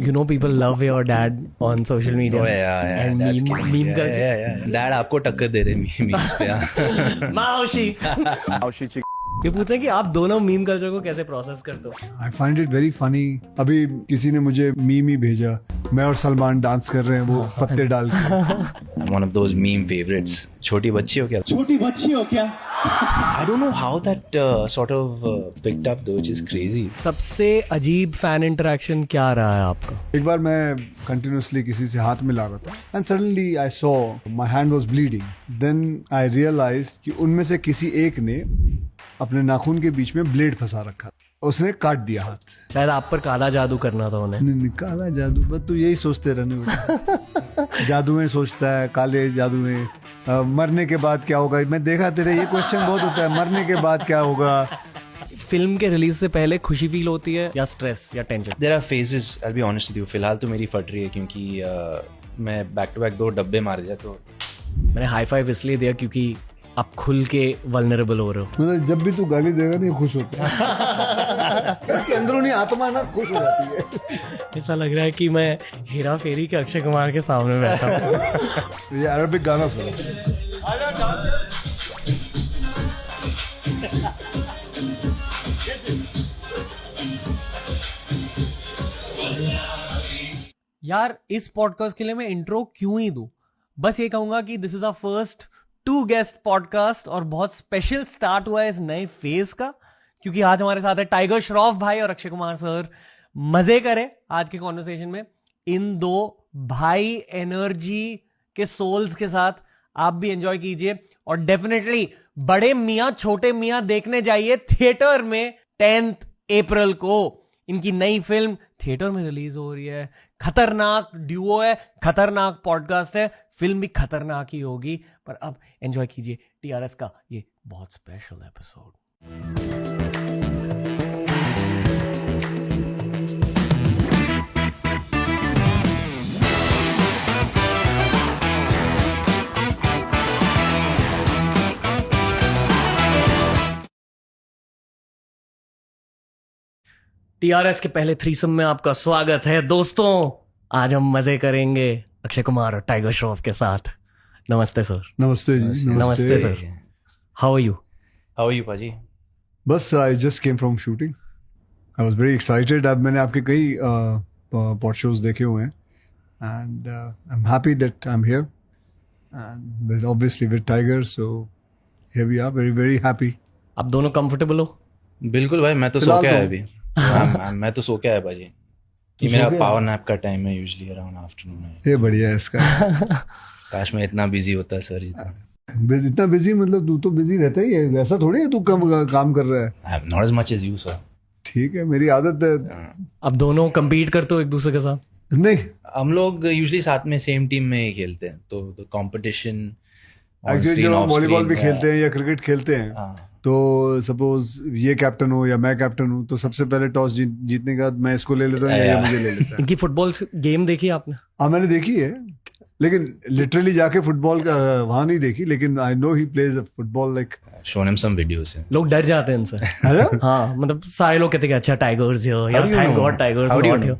you know people love your dad on social media. Oh yeah, and that's meme yeah, culture. yeah. Dad आपको टक्कर दे रहे memes पे हाँ. माउशी ये पूछते हैं कि आप दोनों मीम कल्चर को कैसे प्रोसेस करते हो? I find it very funny. अभी किसी ने मुझे मीम ही भेजा, मैं और सलमान डांस कर रहे हैं वो पत्ते डाल के. I'm one of those meme favorites. छोटी बच्ची हो क्या? छोटी बच्ची हो क्या? I don't know how that sort of picked up though, which is crazy. सबसे अजीब फैन इंटरेक्शन क्या रहा है आपका? एक बार मैं कंटिन्यूसली किसी से हाथ मिला रहा था and suddenly I saw my hand was bleeding. Then I realise कि उनमें से किसी एक ने अपने नाखून के बीच में ब्लेड फंसा रखा, उसने काट दिया हाथ. शायद आप पर काला जादू करना था उन्हें. नहीं, काला जादू, बस तू यही सोचते रहने बेटा. जादू में सोचता है, काले जादू में. मरने के बाद क्या होगा? मैं देखा तेरे ये क्वेश्चन बहुत होता है, मरने के बाद क्या होगा. फिल्म के रिलीज से पहले खुशी फील होती है या स्ट्रेस या tension? There are phases. I'll be honest with you. फिलहाल तो मेरी फट रही है क्योंकि मैं बैक टू बैक 2 डब्बे मार दिया. तो मैंने हाई फाइव इसलिए दिया क्योंकि आप खुल के वल्नरेबल हो रहे हो. मतलब जब भी तू गाली देगा नहीं खुश होता है. इसके अंदरूनी आत्मा ना खुश हो जाती है. ऐसा लग रहा है कि मैं हेरा फेरी के अक्षय कुमार के सामने बैठा हूँ. ये अरबिक गाना सुनो. यार इस पॉडकास्ट के लिए मैं इंट्रो क्यों ही दूं? बस ये कहूंगा कि this is our first 2 guest podcast और बहुत स्पेशल स्टार्ट हुआ है इस नए फेज का, क्योंकि आज हमारे साथ है टाइगर श्रॉफ भाई और अक्षय कुमार सर. मजे करें आज के कॉन्वर्सेशन में इन 2 भाई एनर्जी के सोल्स के साथ. आप भी एंजॉय कीजिए और डेफिनेटली बड़े मियां छोटे मियां देखने जाइए थिएटर में 10 अप्रैल को. इनकी नई फिल्म थिएटर में रिलीज हो रही है. खतरनाक ड्यूओ है, खतरनाक पॉडकास्ट है, फिल्म भी खतरनाक ही होगी. पर अब एंजॉय कीजिए टीआरएस का ये बहुत स्पेशल एपिसोड. टीआरएस के पहले थ्रीसम में आपका स्वागत है दोस्तों. आज हम मजे करेंगे अक्षय कुमार और टाइगर श्रॉफ के साथ. नमस्ते सर. नमस्ते जी. नमस्ते sir. How are you? How are you, पाजी? बस I just came from shooting. I was very excited. अब मैंने आपके कई पॉड शोज देखे हुए हैं and I am happy that I am here and obviously with Tiger, so here we are. Very very happy. आप दोनों कंफर्टेबल हो? बिल्कुल भाई, मैं तो सो के आया अभी. मैं तो सो के आया पाजी. ये मेरा पावर नैप का टाइम है यूजुअली अराउंड आफ्टरनून. ये बढ़िया है इसका. काश मैं इतना बिजी होता सर. इतना बिजी मतलब तू तो बिजी रहता ही है, ऐसा थोड़ी है तू कम काम कर रहा है. I am not as much as you sir. ठीक है, मेरी आदत है. अब दोनों compete करते हो एक दूसरे के साथ? नहीं, हम लोग यूजुअली साथ में सेम टीम में ही खेलते हैं, तो कंपटीशन एक्चुअली जब हम वॉलीबॉल भी खेलते हैं या क्रिकेट खेलते हैं तो सपोज ये कैप्टन हो या मैं कैप्टन हूँ तो सबसे पहले टॉस जीतने के बाद मैं इसको ले लेता हूँ या ये मुझे ले लेता है. इनकी फुटबॉल गेम देखी आपने? हाँ मैंने देखी है, लेकिन लिटरली जाके फुटबॉल का वहां नहीं देखी, लेकिन I know he plays football like. Shown him some videos. लोग डर जाते हैं इनसे. हाँ मतलब सारे लोग कहते हैं अच्छा टाइगर्स हियर या thank god tigers not here,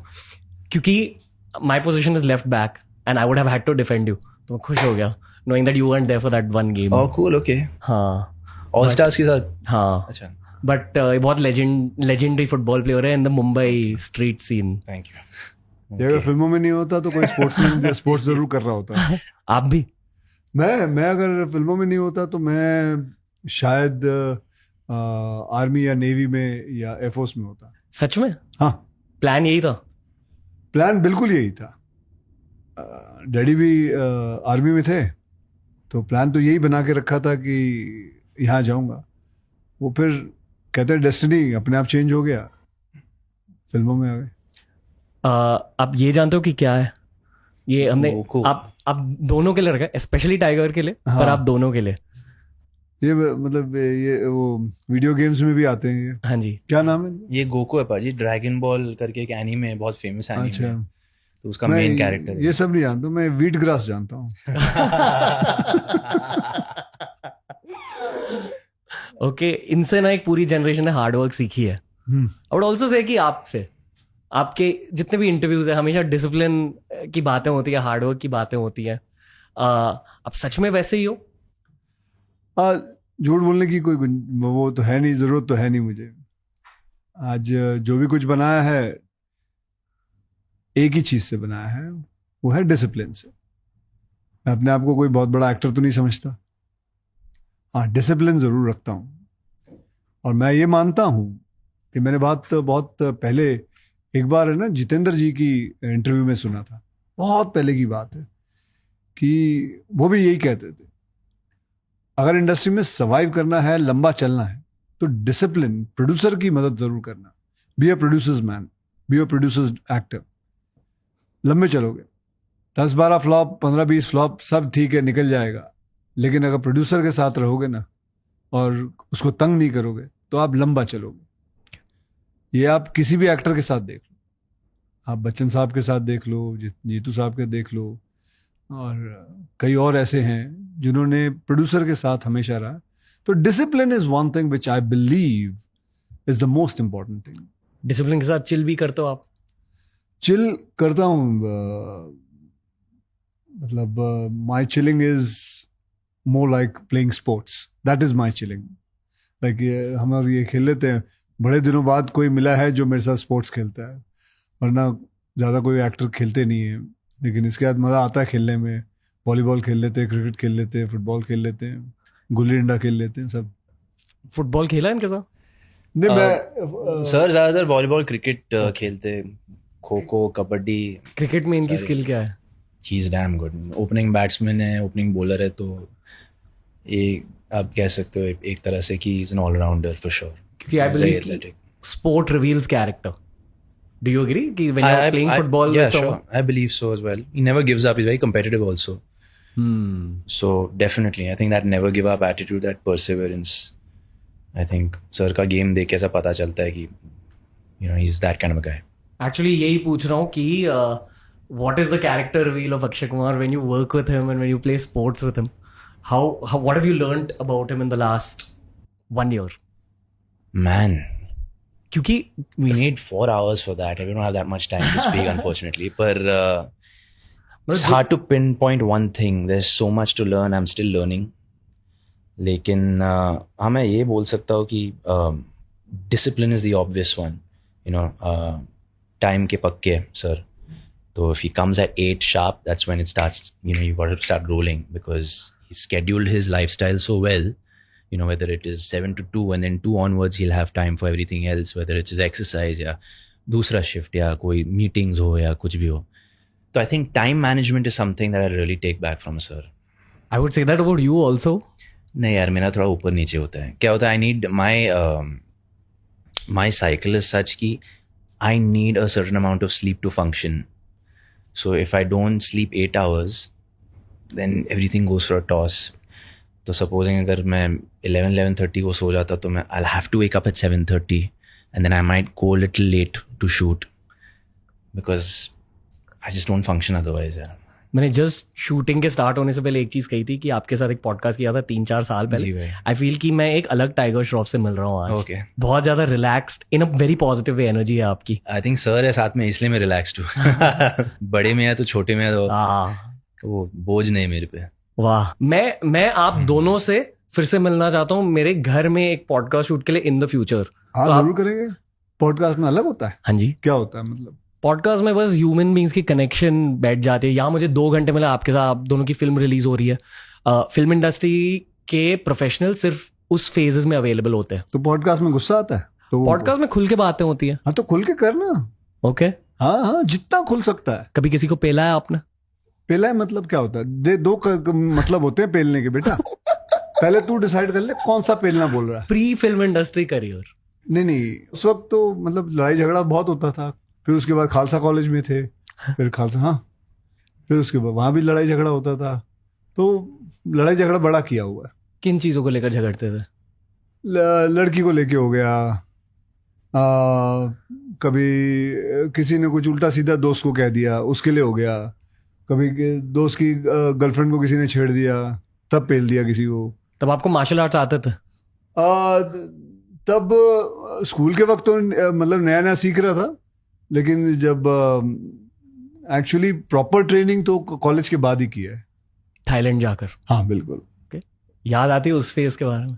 क्योंकि my position is left back and I would have had to defend you. तो मैं खुश हो गया knowing that you weren't there for that one game. Oh cool, okay. हाँ all stars के साथ. हाँ अच्छा. बट बहुत लेजेंडरी फुटबॉल प्लेयर है in the Mumbai street scene. Thank you. ये अगर फिल्मों में नहीं होता तो कोई स्पोर्ट्स जरूर कर रहा होता. आप भी? मैं अगर फिल्मों में नहीं होता तो मैं शायद आर्मी या नेवी में या एयरफोर्स में होता. सच में? हाँ. प्लान यही था? प्लान बिल्कुल यही था. डैडी भी आर्मी में थे तो प्लान तो यही बना के रखा था कि यहाँ जाऊंगा. वो फिर कहते हैं डेस्टिनी अपने आप चेंज हो गया, फिल्मों में आ गए. आप ये जानते हो कि क्या है ये? हमने आप दोनों के लिए रखा, स्पेशली टाइगर के लिए. हाँ. पर आप दोनों के लिए ये मतलब ये वो वीडियो गेम्स में भी आते हैं ये. हाँ जी. क्या नाम है ये? गोकू है पाजी. ड्रैगन बॉल करके एक एनीमे है, बहुत फेमस एनीमे. अच्छा. तो उसका मेन कैरेक्टर ये सब नहीं जानता मैं. वीट ग्रास जानता हूँ. ओके. इनसे ना एक पूरी जनरेशन ने हार्ड वर्क सीखी है. आई वुड आल्सो से कि आपसे आपके जितने भी इंटरव्यूज है हमेशा डिसिप्लिन की बातें होती है, हार्डवर्क की बातें होती है। आप सच में वैसे ही हो? झूठ बोलने की कोई वो तो है नहीं, जरूरत तो है नहीं मुझे। आज जो भी कुछ बनाया है एक ही चीज से बनाया है, वो है डिसिप्लिन से। मैं अपने आप को कोई बहुत बड़ा एक्टर तो नहीं समझता, हाँ डिसिप्लिन जरूर रखता हूँ। और मैं ये मानता हूँ कि मैंने बात बहुत पहले एक बार है ना जितेंद्र जी की इंटरव्यू में सुना था, बहुत पहले की बात है, कि वो भी यही कहते थे अगर इंडस्ट्री में सर्वाइव करना है, लंबा चलना है, तो डिसिप्लिन, प्रोड्यूसर की मदद जरूर करना। Be a producers man, be a producers actor. लंबे चलोगे, 10-12 फ्लॉप, 15-20 फ्लॉप, सब ठीक है, निकल जाएगा। लेकिन अगर प्रोड्यूसर के साथ रहोगे ना और उसको तंग नहीं करोगे तो आप लंबा चलोगे। ये आप किसी भी एक्टर के साथ देख लो, आप बच्चन साहब के साथ देख लो, जीतू साहब के देख लो, और कई और ऐसे हैं जिन्होंने प्रोड्यूसर के साथ हमेशा रहा। तो discipline is one thing which I believe is the most important thing. Discipline के साथ चिल भी करते हो आप? चिल करता हूँ, मतलब my chilling is more like playing sports, that is my chilling. Like हम ये खेल लेते हैं, बड़े दिनों बाद कोई मिला है जो मेरे साथ स्पोर्ट्स खेलता है, वरना ज़्यादा कोई एक्टर खेलते नहीं है। लेकिन इसके बाद मज़ा आता है खेलने में। वॉलीबॉल खेल लेते हैं, क्रिकेट खेल लेते हैं, फुटबॉल खेल लेते हैं, गुल्ली डंडा खेल लेते हैं, सब। फुटबॉल खेला है इनके साथ? नहीं, मैं सर ज़्यादातर वॉलीबॉल क्रिकेट खेलते, खो खो, कबड्डी। क्रिकेट में इनकी स्किल क्या है? He is damn good. Opening batsman है, ओपनिंग बॉलर है, तो ये आप कह सकते हो एक तरह से कि is an allrounder for sure. क्योंकि I believe sport reveals character. Do you agree? When you're playing football, yeah, sure. I believe so as well. He never gives up. He's very competitive also. So definitely, I think that never give up attitude, that perseverance. I think sir का game देख के ऐसा पता चलता है कि he's that kind of a guy. Actually, यही पूछ रहा हूँ कि what is the character reveal of Akshay Kumar when you work with him and when you play sports with him? How what have you learned about him in the last 1 year? Man. क्योंकि we need 4 hours for that. We don't have that much time to speak, unfortunately. But it's hard to pinpoint one thing. There's so much to learn. I'm still learning. लेकिन हाँ, मैं ये बोल सकता हूँ कि discipline is the obvious one. Time के पक्के sir. So if he comes at 8 sharp, that's when it starts. You got to start rolling, because he scheduled his lifestyle so well. Whether it is 7 to 2 and then 2 onwards, he'll have time for everything else, whether it's his exercise या दूसरा shift या कोई meetings हो या कुछ भी हो. So I think time management is something that I really take back from sir. I would say that about you also. नहीं यार, मेरा थोड़ा ऊपर नीचे होता है। क्या होता है, I need my cycle is such कि I need a certain amount of sleep to function. So if I don't sleep 8 hours, then everything goes for a toss. तो सपोजिंग अगर मैं 11:30 को सो जाता तो मैं I'll have to wake up at 7:30 and then I might go a little late to shoot because I just don't function otherwise यार। मैंने just shooting के स्टार्ट होने से पहले एक चीज़ कही थी कि आपके साथ एक पॉडकास्ट किया था 3-4 साल पहले। आई फील कि मैं एक अलग टाइगर श्रॉफ से मिल रहा हूँ आज। Okay. बहुत ज़्यादा रिलैक्स्ड, इन अ वेरी पॉजिटिव वे एनर्जी है आपकी। आई थिंक सर है साथ में, इसलिए मैं रिलैक्स्ड हूँ। बड़े में है तो छोटे में है तो वो बोझ नहीं मेरे पे। वाह, मैं आप दोनों से फिर से मिलना चाहता हूँ मेरे घर में एक पॉडकास्ट शूट के लिए इन द फ्यूचर। हाँ, जरूर करेंगे। पॉडकास्ट में अलग होता है? हाँ जी। क्या होता है मतलब? पॉडकास्ट में बस ह्यूमन बींग्स की कनेक्शन बैठ जाती है। यहाँ मुझे 2 घंटे मिला आपके साथ, आप दोनों की फिल्म रिलीज हो रही है। फिल्म इंडस्ट्री के प्रोफेशनल सिर्फ उस फेजेस में अवेलेबल होते हैं। तो पॉडकास्ट में गुस्सा आता है? तो पॉडकास्ट में खुल के बातें होती है। हाँ, तो खुल के करना। ओके। हाँ, जितना खुल सकता है। कभी किसी को पेला है आपने? पेला है मतलब क्या होता है? दो मतलब होते हैं पेलने के बेटा। पहले तू डिसाइड कर ले कौन सा पेलना बोल रहा है। Pre film industry career? नहीं, उस वक्त तो मतलब लड़ाई झगड़ा बहुत होता था। फिर उसके बाद खालसा कॉलेज में थे, फिर खालसा, हाँ, फिर उसके बाद वहां भी लड़ाई झगड़ा होता था। तो लड़ाई झगड़ा बड़ा किया हुआ है। किन चीजों को लेकर झगड़ते थे? लड़की को लेके हो गया, कभी किसी ने कुछ उल्टा सीधा दोस्त को कह दिया, उसके लिए हो गया। कभी दोस्त की गर्लफ्रेंड को किसी ने छेड़ दिया, तब पेल दिया किसी को। तब आपको मार्शल आर्ट्स आते थे? तब स्कूल के वक्त तो मतलब नया नया सीख रहा था, लेकिन जब एक्चुअली प्रॉपर ट्रेनिंग तो कॉलेज के बाद ही किया है। थाईलैंड जाकर हाँ बिल्कुल। याद आती है उस फेज के बारे में?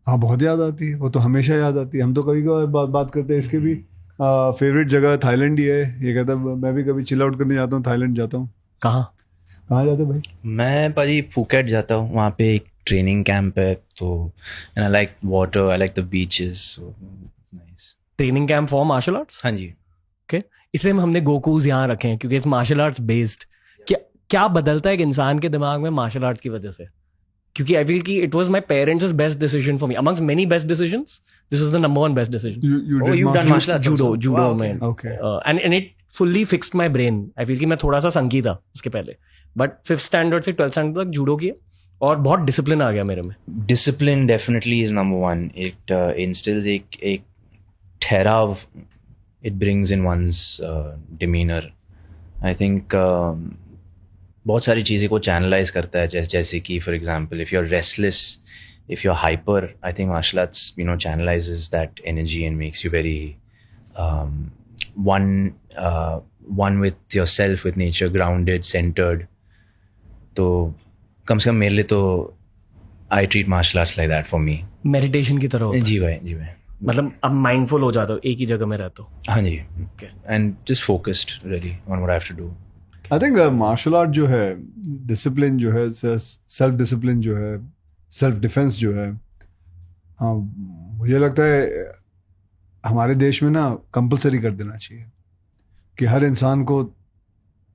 हाँ बहुत याद आती है, वो तो हमेशा याद आती है। हम तो कभी कभी बात करते हैं इसके भी, फेवरेट जगह थाईलैंड ही है। ये कहता है मैं भी कभी चिल आउट करने जाता हूँ, थाईलैंड जाता हूँ। कहाँ जाते भाई? मैं पाजी फुकेट जाता हूँ, वहाँ पे एक ट्रेनिंग कैंप है, तो and I like water, I like the beaches, so nice. Training camp for martial arts? हाँ जी। ओके, इसलिए हमने गोकूज यहाँ रखे हैं क्योंकि इट्स मार्शल आर्ट्स बेस्ड। क्या बदलता है एक इंसान के दिमाग में मार्शल आर्ट्स की वजह से? क्योंकि आई फील कि it was my parents best decision for me amongst many best decisions, this was the number one best decision. you've done martial arts judo also? judo Wow, में okay. and it fully fixed my brain. I feel कि मैं थोड़ा सा संकी था उसके पहले, but 5th standard से 12th standard तक जूडो किया और बहुत डिसिप्लिन आ गया मेरे में। Discipline definitely is number one. It instils एक ठहराव, it brings in once demeanour. I think बहुत सारी चीज़ें को चैनलाइज करता है, जैसे कि for example if you are restless, if you are hyper, I think martial arts channelises that energy and makes you very one with yourself, with nature, grounded, centered. तो कम से कम मेरे लिए तो I treat martial arts like that for me. Meditation की तरह होता है। जी भाई। मतलब अब माइंडफुल हो जाता हो, एक ही जगह में रहते हो। हाँ जी। Okay. And just focused really on what I have to do. I think martial art जो है, डिसिप्लिन जो है, सेल्फ डिसिप्लिन जो है, सेल्फ डिफेंस जो है, हाँ मुझे लगता है हमारे देश में ना कंपलसरी कर देना चाहिए कि हर इंसान को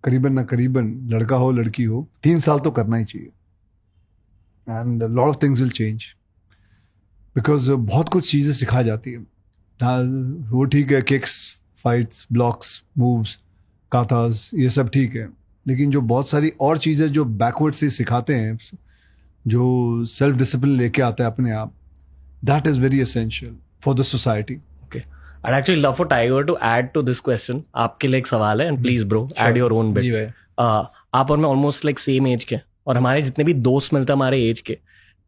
करीबन ना करीबन, लड़का हो लड़की हो, 3 साल तो करना ही चाहिए। And lot of things will change because बहुत कुछ चीज़ें सिखाई जाती है। वो ठीक है, किक्स, फाइट्स, ब्लॉक्स, मूव्स, काताज, ये सब ठीक है, लेकिन जो बहुत सारी और चीज़ें जो बैकवर्ड से सिखाते हैं, जो सेल्फ डिसिप्लिन लेके आता है अपने आप, that is very essential for the society. I'd actually love for Tiger to add to this question. आपके लिए एक सवाल है, and please bro, add your own bit. जी भाई। आप और मैं ऑलमोस्ट लाइक सेम एज के, और हमारे जितने भी दोस्त मिलते हैं हमारे एज के,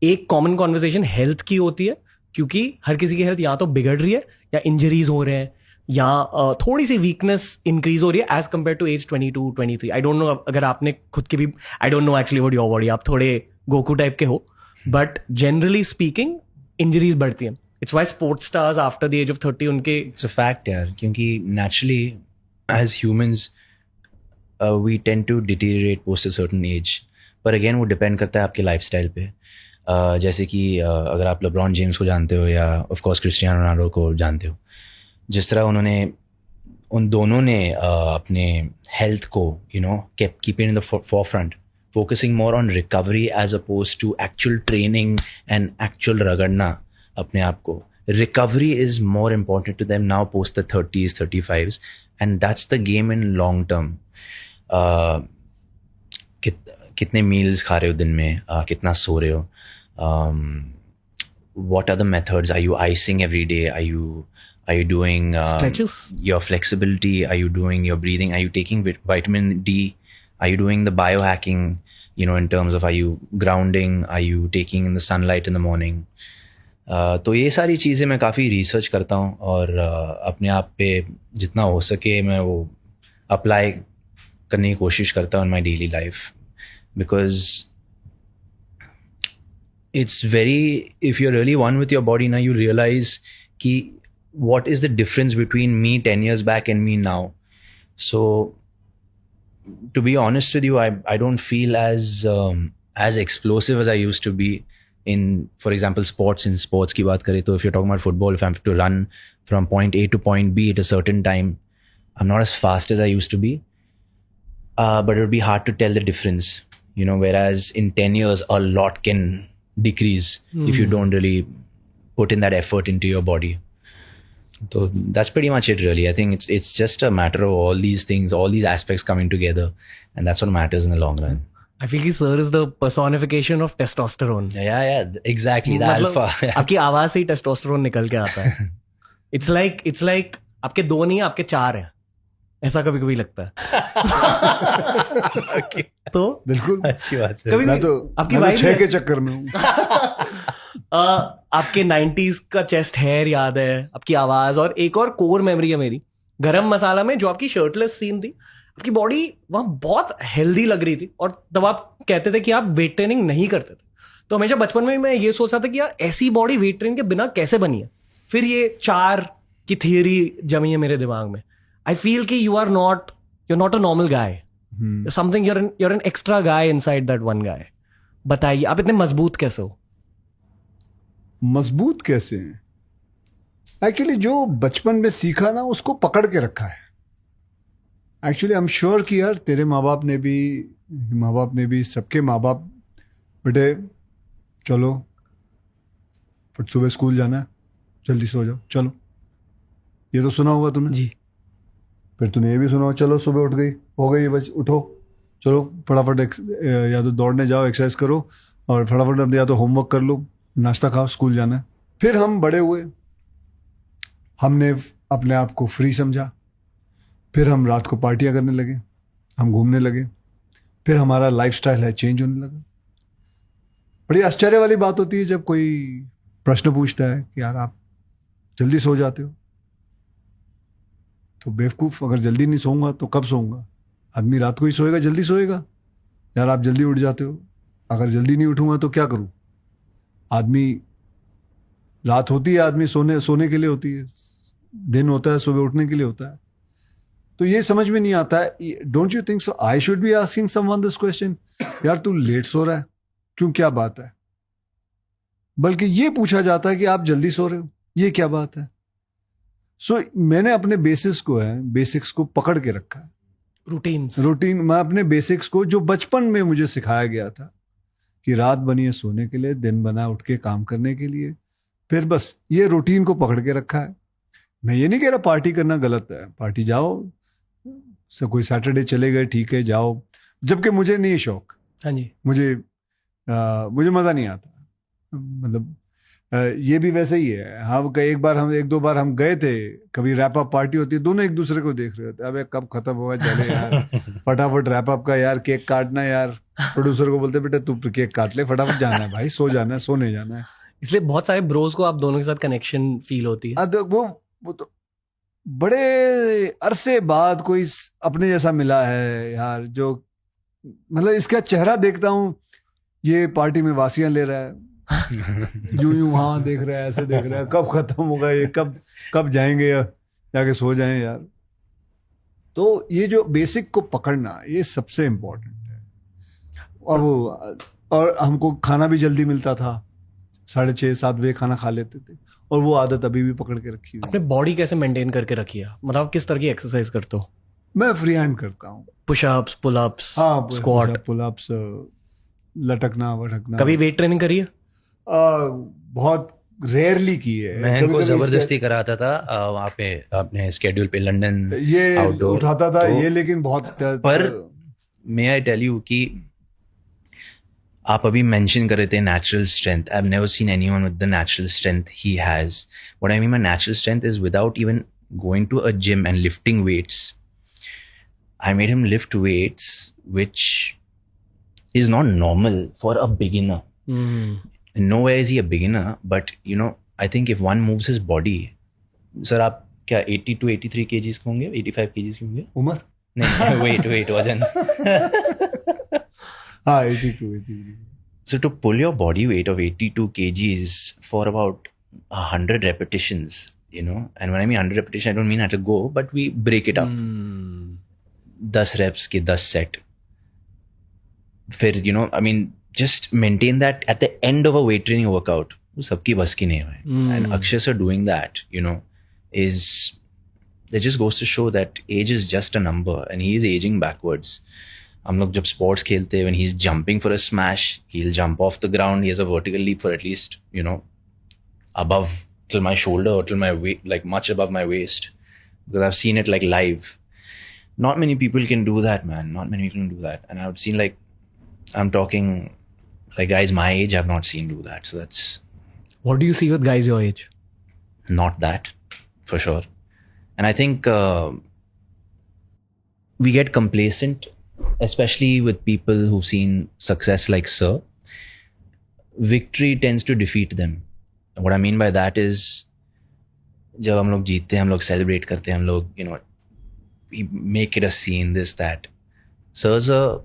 एक कॉमन कॉन्वर्सेशन हेल्थ की होती है, क्योंकि हर किसी की हेल्थ या तो बिगड़ रही है या इंजरीज हो रहे हैं या थोड़ी सी वीकनेस इंक्रीज हो रही है as compare to as 22, 23। I don't know अगर आपने खुद के भी, I don't know actually what your body, आप थोड़े गोकू टाइप के हो, बट जनरली स्पीकिंग इंजरीज बढ़ती हैं। It's why sports stars after the age of 30 उनके It's a fact यार, क्योंकि naturally as humans we tend to deteriorate post a certain age, पर again वो depend करता है आपके lifestyle पे। जैसे कि अगर आप लेब्रॉन जेम्स को जानते हो या of course क्रिस्टियानो रोनाल्डो को जानते हो, जिस तरह उन दोनों ने अपने health को keep it in the forefront, focusing more on recovery as opposed to actual training and actual रगड़ना अपने आप को। Recovery is more important to them now post the 30s, 35s, and that's the game in long term. कितने meals खा रहे हो दिन में, कितना सो रहे हो, what are the methods, are you icing every day, are you doing stretches, your flexibility, are you doing your breathing, are you taking vitamin D, are you doing the biohacking, in terms of are you grounding, are you taking in the sunlight in the morning. तो ये सारी चीज़ें मैं काफ़ी research करता हूँ और अपने आप पे जितना हो सके मैं वो अप्लाई करने की कोशिश करता हूँ in my daily life, because it's very, if you are really one with your body ना, यू रियलाइज कि what is the difference between me 10 years back and me now. So to be honest with you, I don't feel as explosive as I used to be in, for example, sports. In sports की बात करें तो if you're talking about football, if I have to run from point A to point B at a certain time, I'm not as fast as I used to be, but it would be hard to tell the difference, whereas in 10 years a lot can decrease if you don't really put in that effort into your body. So that's pretty much it really. I think it's just a matter of all these things, all these aspects coming together, and that's what matters in the long run. I feel like sir is the personification of testosterone. Yeah, exactly. The alpha. आपकी आवाज से ही testosterone निकल के आता है. It's like आपके 2 नहीं, आपके 4 हैं. ऐसा कभी कभी लगता है. Okay. तो बिल्कुल अच्छी बात है. मैं तो आपकी 6 के चक्कर में हूँ. आपके 90s का चेस्ट हेयर याद है, आपकी आवाज, और एक और कोर मेमोरी है मेरी गरम मसाला में जो आपकी शर्टलेस सीन थी, आपकी बॉडी वहां बहुत हेल्दी लग रही थी, और तब आप कहते थे कि आप वेट ट्रेनिंग नहीं करते थे। तो हमेशा बचपन में मैं ये सोचता था कि यार ऐसी बॉडी वेट ट्रेनिंग के बिना कैसे बनी है। फिर ये 4 की थियरी जमी है मेरे दिमाग में। आई फील कि you are not a normal guy, something, you're an extra guy inside that one guy। बताइए आप इतने मजबूत कैसे हो? मजबूत कैसे हैं? एक्चुअली जो बचपन में सीखा ना उसको पकड़ के रखा है। एक्चुअली आई एम श्योर कि यार तेरे माँ बाप ने भी सबके माँ बाप, बेटे चलो फट सुबह स्कूल जाना है, जल्दी सो जाओ, चलो, ये तो सुना होगा तूने जी। फिर तूने ये भी सुना होगा, चलो सुबह उठ गई, हो गई बस, उठो, चलो फटाफट या तो दौड़ने जाओ, एक्सरसाइज करो, और फटाफट या तो होमवर्क कर लो, नाश्ता खाओ, स्कूल जाना है। फिर हम बड़े हुए, हमने अपने आप को फ्री समझा, फिर हम रात को पार्टियां करने लगे, हम घूमने लगे, फिर हमारा लाइफस्टाइल है चेंज होने लगा। बड़ी आश्चर्य वाली बात होती है जब कोई प्रश्न पूछता है कि यार आप जल्दी सो जाते हो, तो बेवकूफ़, अगर जल्दी नहीं सोऊंगा तो कब सोऊंगा? आदमी रात को ही सोएगा, जल्दी सोएगा। यार आप जल्दी उठ जाते हो, अगर जल्दी नहीं उठूंगा तो क्या करूं? आदमी, रात होती है आदमी सोने के लिए होती है, दिन होता है सुबह उठने के लिए होता है। तो ये समझ में नहीं आता है। Don't you think so I should be asking someone this question, यार तू लेट सो रहा है क्यों, क्या बात है? बल्कि ये पूछा जाता है कि आप जल्दी सो रहे हो, ये क्या बात है? सो मैंने अपने बेसिक्स को पकड़ के रखा है। रूटीन, मैं अपने बेसिक्स को, जो बचपन में मुझे सिखाया गया था कि रात बनी है सोने के लिए, दिन बना उठ के काम करने के लिए, फिर बस ये रूटीन को पकड़ के रखा है। मैं ये नहीं कह रहा पार्टी करना गलत है, पार्टी जाओ, कोई सैटरडे चले गए, ठीक है जाओ, जबकि मुझे नहीं शौक। हाँ जी। मुझे मज़ा नहीं आता, मतलब ये भी वैसे ही है। हाँ, एक दो बार हम गए थे, कभी रैप अप पार्टी होती है, दोनों एक दूसरे को देख रहे होते, अबे कब खत्म होगा, चले यार फटाफट रैप अप का, यार केक काटना, यार प्रोड्यूसर को बोलते बेटा तू केक काट ले, फटाफट जाना है भाई, सोने जाना है। इसलिए बहुत सारे ब्रोस को आप दोनों के साथ कनेक्शन फील होती है। वो तो बड़े अरसे बाद कोई अपने जैसा मिला है यार, जो मतलब इसका चेहरा देखता हूँ, ये पार्टी में वासियां ले रहा है, यूं हाँ देख रहा है, ऐसे देख रहा है, कब खत्म होगा ये, कब जाएंगे या जाके सो जाएं यार। तो ये जो बेसिक को पकड़ना, ये सबसे इम्पोर्टेंट है। और हमको खाना भी जल्दी मिलता था, 6:30-7 बजे खाना खा लेते थे, और वो आदत अभी भी पकड़ के रखी हुई। अपने बॉडी कैसे मेंटेन करके रखी है? मतलब किस तरह की एक्सरसाइज करते हो? मैं फ्री हैंड करता हूँ, पुशअप्स, पुलअप्स, हाँ, स्क्वाट, पुलअप्स, लटकना वटकना। कभी वेट ट्रेनिंग करी है? बहुत रेयरली की है। मैं इनको जबरदस्ती कराता था वहाँ पे अपने स्केड्यूल पे, लंदन ये आउटडोर उठाता था, ये लेकिन बहुत पर मे आई टेल यू कि आप अभी मेंशन कर रहे थे natural strength. I have never seen anyone with the natural strength he has. What I mean by natural strength is without even going to a gym and lifting weights. I made him lift weights which is not normal for a beginner. Nowhere is he a beginner, but you know, I think if one moves his body, sir, आप क्या 80 to 83 kgs के होंगे, 85 kgs के होंगे? उम्र? नहीं, wait, वजन. हाँ, 82. So to pull your body weight of 82 kgs for about 100 repetitions, you know, and when I mean 100 repetitions, I don't mean at a go, but we break it up. 10 reps के 10 set. फिर, you know, I mean, just maintain that at the end of a weight training workout. वो सबकी बस की नहीं है. And Akshay sir doing that, you know, it just goes to show that age is just a number and he is aging backwards. हम लोग जब sports खेलते हैं, when he's jumping for a smash, he'll jump off the ground. He has a vertical leap for at least, you know, above till my shoulder or till my waist, like much above my waist, because I've seen it like live. Not many people can do that, man. Not many people can do that. And I've seen, like, I'm talking like guys my age I've not seen do that. So that's... What do you see with guys your age? Not that, for sure. And I think we get complacent, especially with people who've seen success like Sir. Victory tends to defeat them. What I mean by that is, जब हम लोग जीतते हैं, हम लोग celebrate करते हैं, हम लोग, you know, we make it a scene, this, that. Sirs are,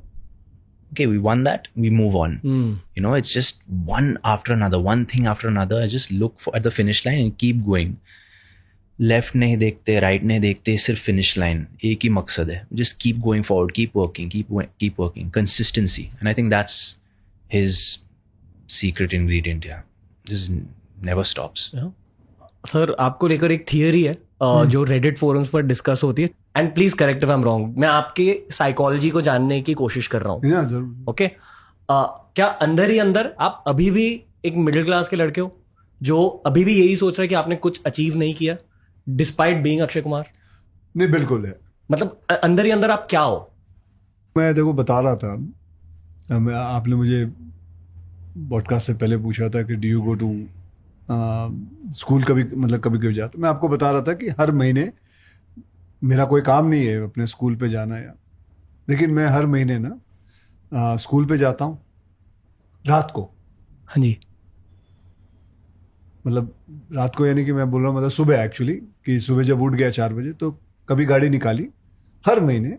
okay, we won that, we move on. You know, it's just one after another, one thing after another. I just look at the finish line and keep going. Left नहीं देखते, right नहीं देखते, सिर्फ finish line. एक ही मकसद है. Just keep going forward, keep working. Consistency. And I think that's his secret ingredient, yeah. Just never stops. Sir आपको लेकर एक थियरी है जो रेडिट फोरम्स पर डिस्कस होती है, and please correct if I am wrong. मैं आपके साइकोलॉजी को जानने की कोशिश कर रहा हूँ. जरूर. ओके, क्या अंदर ही अंदर आप अभी भी एक मिडिल क्लास के लड़के हो जो अभी भी यही सोच रहे हैं कि आपने कुछ अचीव नहीं किया डिस्पाइट बीइंग अक्षय कुमार? नहीं, बिल्कुल है. मतलब अंदर ही अंदर आप क्या हो? मैं देखो बता रहा था, आपने मुझे पॉडकास्ट से पहले पूछा था कि do you go to school कभी, मतलब कभी कभी जाता. मैं आपको बता रहा था कि हर महीने मेरा कोई काम नहीं है अपने स्कूल पे जाना या, लेकिन मैं हर महीने ना स्कूल पे जाता हूँ रात को. हाँ जी. मतलब रात को यानी कि मैं बोल रहा हूँ मतलब सुबह, एक्चुअली कि सुबह जब उठ गया 4 बजे तो कभी गाड़ी निकाली. हर महीने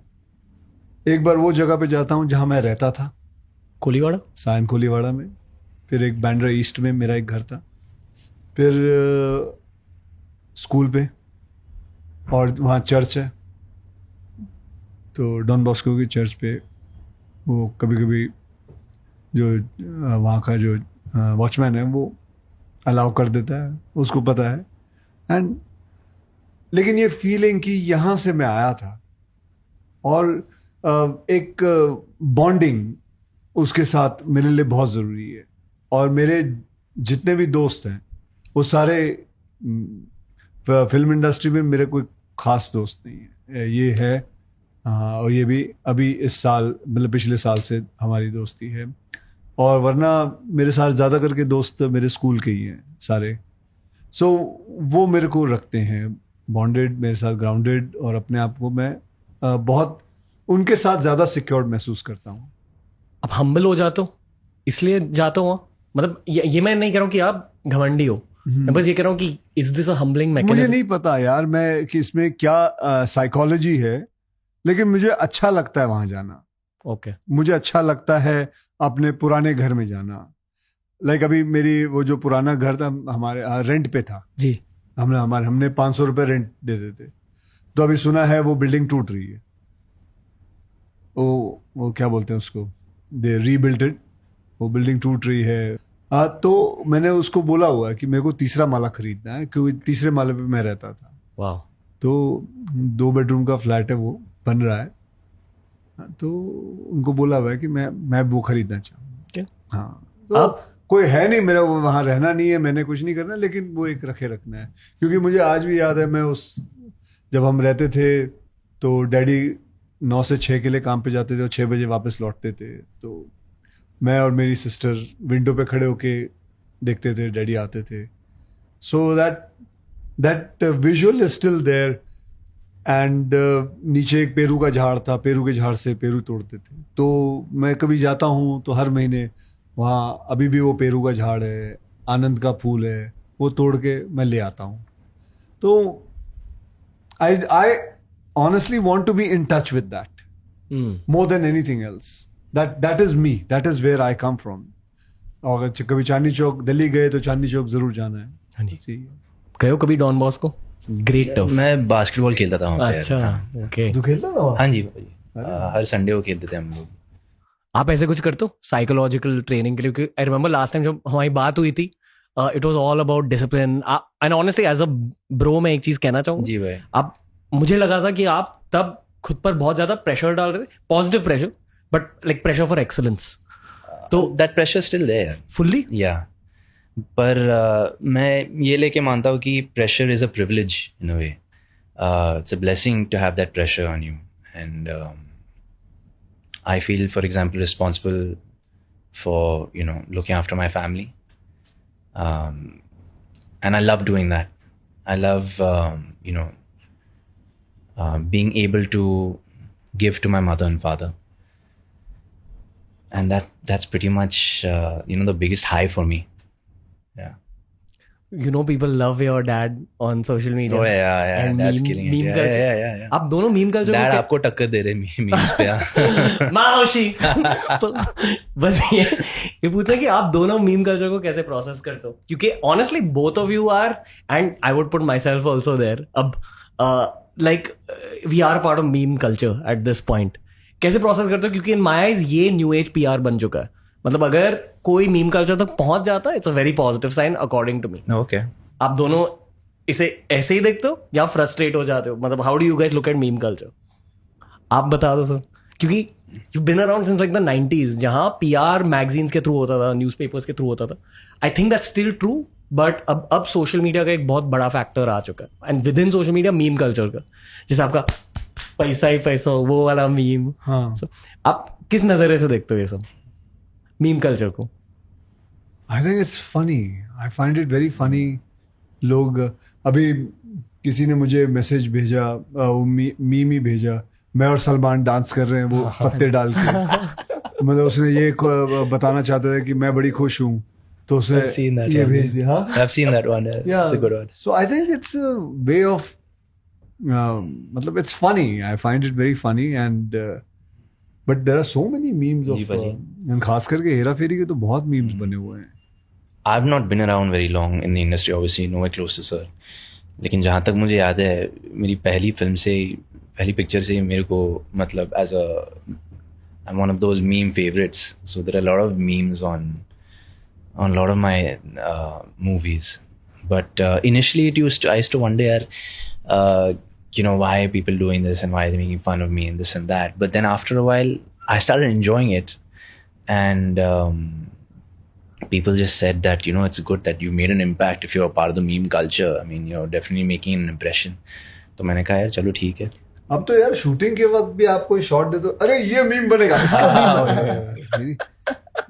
एक बार वो जगह पे जाता हूँ जहाँ मैं रहता था, कोलीवाड़ा, सायन कोलीवाड़ा में. फिर एक बैंड्रा ईस्ट में मेरा एक घर था. फिर स्कूल पे, और वहाँ चर्च है तो डॉन बॉस्को की चर्च पे वो कभी कभी जो वहाँ का जो वॉचमैन है वो अलाउ कर देता है, उसको पता है. एंड लेकिन ये फीलिंग कि यहाँ से मैं आया था और एक बॉन्डिंग उसके साथ मेरे लिए बहुत ज़रूरी है. और मेरे जितने भी दोस्त हैं वो सारे फिल्म इंडस्ट्री में मेरे कोई खास दोस्त नहीं है. ये है और ये भी अभी इस साल, मतलब पिछले साल से हमारी दोस्ती है. और वरना मेरे साथ ज़्यादा करके दोस्त मेरे स्कूल के ही हैं सारे. सो वो मेरे को रखते हैं बॉन्डेड, मेरे साथ ग्राउंडेड, और अपने आप को मैं बहुत उनके साथ ज़्यादा सिक्योर्ड महसूस करता हूँ. अब हम्बल हो जाते हो इसलिए जाते हो? मतलब ये मैं नहीं कह रहा हूँ कि आप घमंडी हो, मैं बस ये कह रहा हूँ कि is this a humbling mechanism? मुझे नहीं पता यार मैं कि इसमें क्या साइकोलॉजी है, लेकिन मुझे अच्छा लगता है वहां जाना. ओके. मुझे अच्छा लगता है अपने पुराने घर में जाना. लाइक अभी मेरी वो जो पुराना घर था हमारे रेंट पे था जी. हमने 500 रुपये रेंट दे देते. तो अभी सुना है वो बिल्डिंग टूट रही है. वो क्या बोलते हैं उसको, दे रीबिल्टेड. वो बिल्डिंग टूट रही है. तो मैंने उसको बोला हुआ है कि मेरे को तीसरा माला खरीदना है, क्योंकि तीसरे माले पे मैं रहता था. वाह. तो 2 बेडरूम का फ्लैट है, वो बन रहा है. तो उनको बोला हुआ है कि मैं वो खरीदना चाहूँगा. हाँ. तो अब कोई है नहीं मेरा वहाँ रहना नहीं है, मैंने कुछ नहीं करना, लेकिन वो एक रखना है. क्योंकि मुझे आज भी याद है, मैं जब हम रहते थे तो डैडी 9 से 6 के लिए काम पे जाते थे और 6 बजे वापस लौटते थे. तो मैं और मेरी सिस्टर विंडो पे खड़े होके देखते थे डैडी आते थे. So that visual is still there. And नीचे एक पेरू का झाड़ था, पेरू के झाड़ से पेरू तोड़ते थे. तो मैं कभी जाता हूँ तो हर महीने वहाँ अभी भी वो पेरू का झाड़ है, आनंद का फूल है, वो तोड़ के मैं ले आता हूँ. तो आई honestly want to be in touch with that more than anything else. That is me. That is where I come from. और कभी चांदनी चौक दिल्ली गए तो चांदनी चौक जरूर जाना है. हाँ जी. गए हो कभी डॉन बॉस्को? Great tough. मैं बास्केटबॉल खेलता था वहाँ पे. अच्छा. ओके. तू खेलता था? हाँ जी हर संडे को खेलते थे हम लोग. आप ऐसे कुछ करते हो साइकोलॉजिकल ट्रेनिंग के लिए? क्योंकि आई रिमेम्बर लास्ट टाइम जब हमारी बात हुई थी, it was all about discipline. And honestly as a bro मैं एक चीज कहना चाहूँगा जी भाई. आप, मुझे लगा था कि आप तब खुद पर बहुत ज्यादा प्रेशर डाल रहे थे, positive pressure, but like pressure for excellence. तो that pressure still there fully. या पर मैं ये लेके मानता हूँ कि pressure is a privilege in a way. It's a blessing to have that pressure on you. And I feel for example responsible for looking after my family. And I love doing that. I love being able to give to my mother and father, and that's pretty much the biggest high for me. Yeah. you know people love your dad on social media. Oh yeah, And that's meme- killing it. meme Yeah, culture. yeah. आप दोनों meme culture Dad आपको टक्कर दे रहे memes पे हाँ। माओशी तो बस ये पूछा कि आप दोनों मीम कल्चर को कैसे प्रोसेस करते हो, क्योंकि honestly both of you are, and I would put myself also there, अब like we are part of meme culture at this point. कैसे प्रोसेस करते हो, क्योंकि इन माई आइज ये न्यू एज PR बन चुका है. मतलब अगर कोई मीम कल्चर तक पहुंच जाता है, it's a very positive sign according to me. Okay. आप दोनों इसे ऐसे ही देखते हो या फ्रस्ट्रेट हो जाते हो? मतलब how do you guys look at meme culture? आप बता दो सर, क्योंकि you been around since like the 90s, जहां PR मैगजीन्स के थ्रू होता था, न्यूज़पेपर्स के थ्रू होता था. I think that's still true, but अब सोशल मीडिया का एक बहुत बड़ा फैक्टर आ चुका है, and with in social media meme culture का, जैसे आपका पैसा ही पैसा, वो वाला मीम. हाँ. So, आप किस नजरिए से देखते हो ये सब मीम कल्चर को? I think it's funny, I find it very funny. लोग अभी किसी ने मुझे मैसेज भेजा, मीम ही भेजा, मैं और सलमान डांस कर रहे हैं वो पत्ते डाल के. मतलब उसने ये बताना चाहता था कि मैं बड़ी खुश हूँ, तो उसने I've seen that ये one. भेज दिया. हाँ. I've seen that one. Yeah. It's a good one. So I think it's a way of, मतलब it's funny. I find it very funny, and but there are so many memes ji of, भाजी. and खास करके हेरा फेरी के तो बहुत memes बने हुए हैं. I've not been around very long in the industry, obviously, nowhere close to sir. लेकिन जहाँ तक मुझे याद है, मेरी पहली फिल्म से, पहली पिक्चर से मेरे को मतलब I'm one of those meme favorites. So there are a lot of memes on a lot of my movies. But initially I used to wonder, you know, why are people doing this and why are they making fun of me and this and that. But then after a while, I started enjoying it. And people just said that, you know, it's good that you made an impact if you're a part of the meme culture. I mean, you're definitely making an impression. तो मैंने कहा यार चलो ठीक है. अब तो यार शूटिंग के वक्त भी आप कोई शॉट दे दो, अरे ये मीम बनेगा, इसका मीम बनेगा.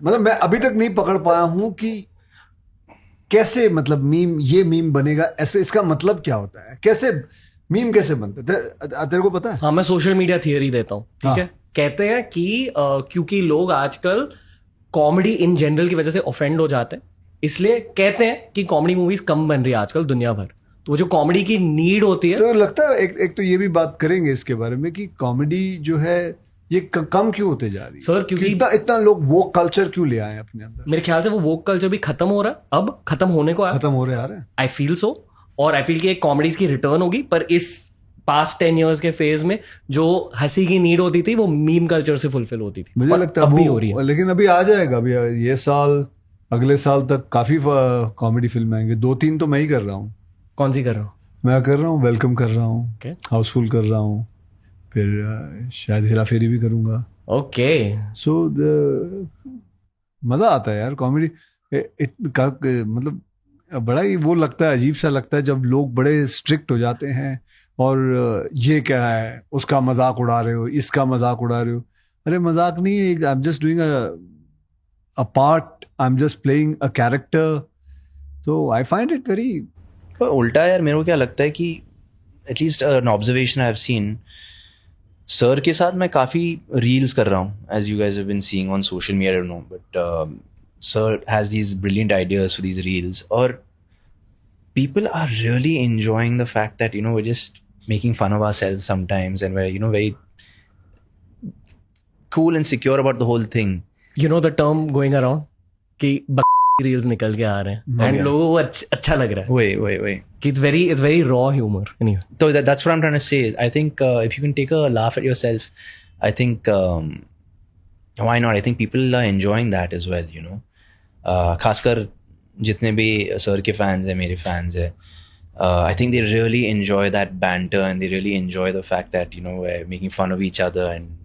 मतलब मैं अभी तक नहीं पकड़ पाया हूँ कि कैसे, मतलब मीम, ये मीम बनेगा ऐसे, इसका मतलब क्या होता है, कैसे मीम कैसे बनते, तेरे को पता है? हाँ, मैं सोशल मीडिया थियरी देता हूँ, ठीक है. कहते हैं कि क्योंकि लोग आजकल कॉमेडी इन जनरल की वजह से ऑफेंड हो जाते हैं, इसलिए कहते हैं कि कॉमेडी मूवीज कम बन रही है आजकल दुनिया भर. तो वो जो कॉमेडी की नीड होती है, तो लगता है एक तो ये भी बात करेंगे इसके बारे में कि कॉमेडी जो है ये कम क्यों होते जा रही है सर, क्योंकि इतना लोग वो कल्चर क्यों ले आए अपने अंदर? मेरे ख्याल से वो वोक कल्चर भी खत्म हो रहा है, अब खत्म होने को खत्म हो रहे आ रहे हैं. I feel so. और आई फील कि एक कॉमेडीज की रिटर्न होगी, पर इस पास्ट 10 years के फेज में जो हंसी की नीड होती थी वो मीम कल्चर से फुलफिल होती थी. मुझे लगता है अब भी हो रही है. लेकिन अभी आ जाएगा, अभी ये साल, अगले साल तक काफी कॉमेडी फिल्म आएंगे. 2-3 तो मैं ही कर रहा हूँ. कौन सी कर रहा हूँ? मैं कर रहा हूँ, वेलकम कर रहा हूँ, Okay. हाउसफुल कर रहा हूँ, फिर शायद हेरा फेरी भी करूँगा. ओके. सो मजा आता है यार कॉमेडी. मतलब बड़ा ही वो लगता है, अजीब सा लगता है जब लोग बड़े स्ट्रिक्ट हो जाते हैं और ये क्या है, उसका मजाक उड़ा रहे हो, इसका मजाक उड़ा रहे हो. अरे मजाक नहीं है, I am just doing a part, I am just playing a character. तो आई फाइंड इट वेरी. पर उल्टा यार मेरे को क्या लगता है कि at least an observation I have seen, sir के साथ मैं काफ़ी रील्स कर रहा हूँ, as you guys have been seeing on social media, I don't know, but sir has these brilliant ideas for these reels, और people are really enjoying the fact that, you know, we're just making fun of ourselves sometimes, and we're, you know, very cool and secure about the whole thing. You know the term going around कि reels निकल के आ रहे हैं, and लोगों को अच्छा लग रहा है. Wait. कि it's very raw humor. Anyway. So that's what I'm trying to say. I think if you can take a laugh at yourself, I think why not? I think people are enjoying that as well, you know. खासकर जितने भी sir के fans हैं, मेरे fans हैं, I think they really enjoy that banter, and they really enjoy the fact that, you know, we're making fun of each other. And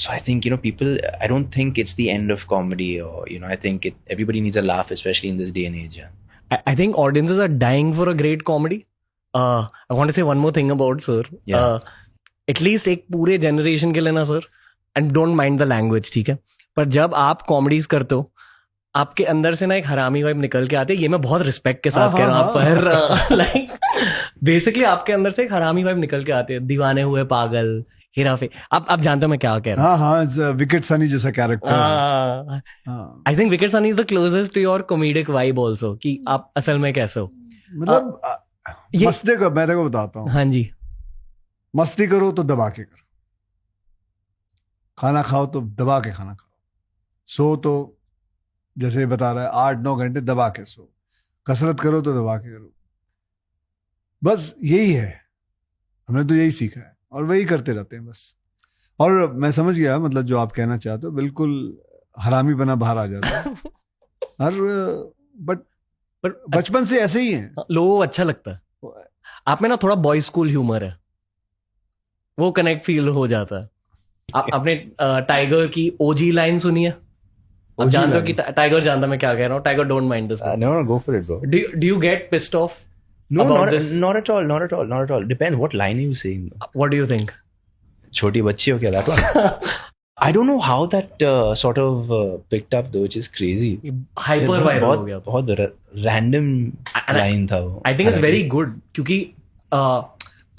so I think, you know, people, I don't think it's the end of comedy, or, you know, I think everybody needs a laugh, especially in this day and age. Yeah. I think audiences are dying for a great comedy. I want to say one more thing about sir. Yeah. At least एक पूरे generation के लिए ना sir, and don't mind the language, ठीक है, पर जब आप कॉमेडीज करते हो, आपके अंदर से ना एक हरामी वाइब निकल के आती है. ये मैं बहुत रिस्पेक्ट के साथ कह रहा हूँ, पर लाइक बेसिकली आपके अंदर से एक हरामी वाइब निकल के आती है. दीवाने हुए पागल, हेरा फेरी, आप जानते हो मैं क्या कह रहा हाँ हाँ, विकेट सनी जैसा कैरेक्टर। हूँ। I think wicket Sunny is the closest to your comedic vibe also, कि आप असल में कैसे हो। मतलब मस्ती का मैं देखो बताता हूँ। हाँ जी। मस्ती करो तो दबा के करो, खाना खाओ तो दबा के खाना खाओ, सो तो जैसे बता रहा है 8-9 घंटे दबा के सो, कसरत करो तो दबा के करो, बस यही है। हमने तो यही सीखा है और वही करते रहते हैं बस। और मैं समझ गया मतलब जो आप कहना चाहते हो, बिल्कुल हरामी बना बाहर आ जाता है और बट बचपन से ऐसे ही है, लोगों को अच्छा लगता है। आप में ना थोड़ा बॉय स्कूल ह्यूमर है, वो कनेक्ट फील हो जाता है। आपने टाइगर की ओजी लाइन सुनी है? आप जानते हो कि टाइगर जानता मैं क्या कह रहा हूँ? Tiger don't mind this. No, go for it, bro. Do you get pissed off No, about this? not at all, not at all, not at all. Depends what line are you saying. What do you think? छोटी बच्ची हो क्या that one? I don't know how that sort of picked up though, which is crazy. Hyper viral हो गया। बहुत random line था वो। I think it's very good क्योंकि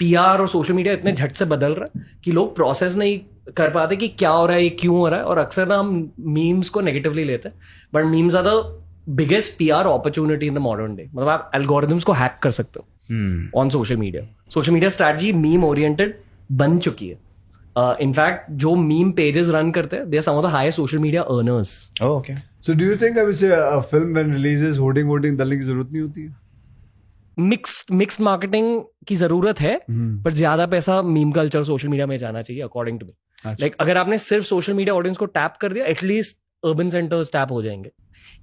PR और सोशल मीडिया इतने झट से बदल रहा है कि लोग प्रोसेस नहीं कर पाते कि क्या हो रहा है, ये क्यों हो रहा है। और अक्सर ना हम मीम्स को नेगेटिवली लेते हैं, but memes are the biggest PR opportunity in the modern day. मतलब आप एल्गोरिथम्स को हैक कर सकते हो on social media. Social media strategy meme oriented बन चुकी है। इनफैक्ट जो मीम पेजेस रन करते हैं, they are some of the highest social media earners. Oh, okay. So do you think I would say a film when releases hoarding डालने की जरूरत नहीं होती है? मिक्स्ड मार्केटिंग की जरूरत है, पर ज्यादा पैसा मीम कल्चर सोशल मीडिया में जाना चाहिए अकॉर्डिंग टू मी। लाइक अगर आपने सिर्फ सोशल मीडिया ऑडियंस को टैप कर दिया, एटलीस्ट अर्बन सेंटर्स टैप हो जाएंगे।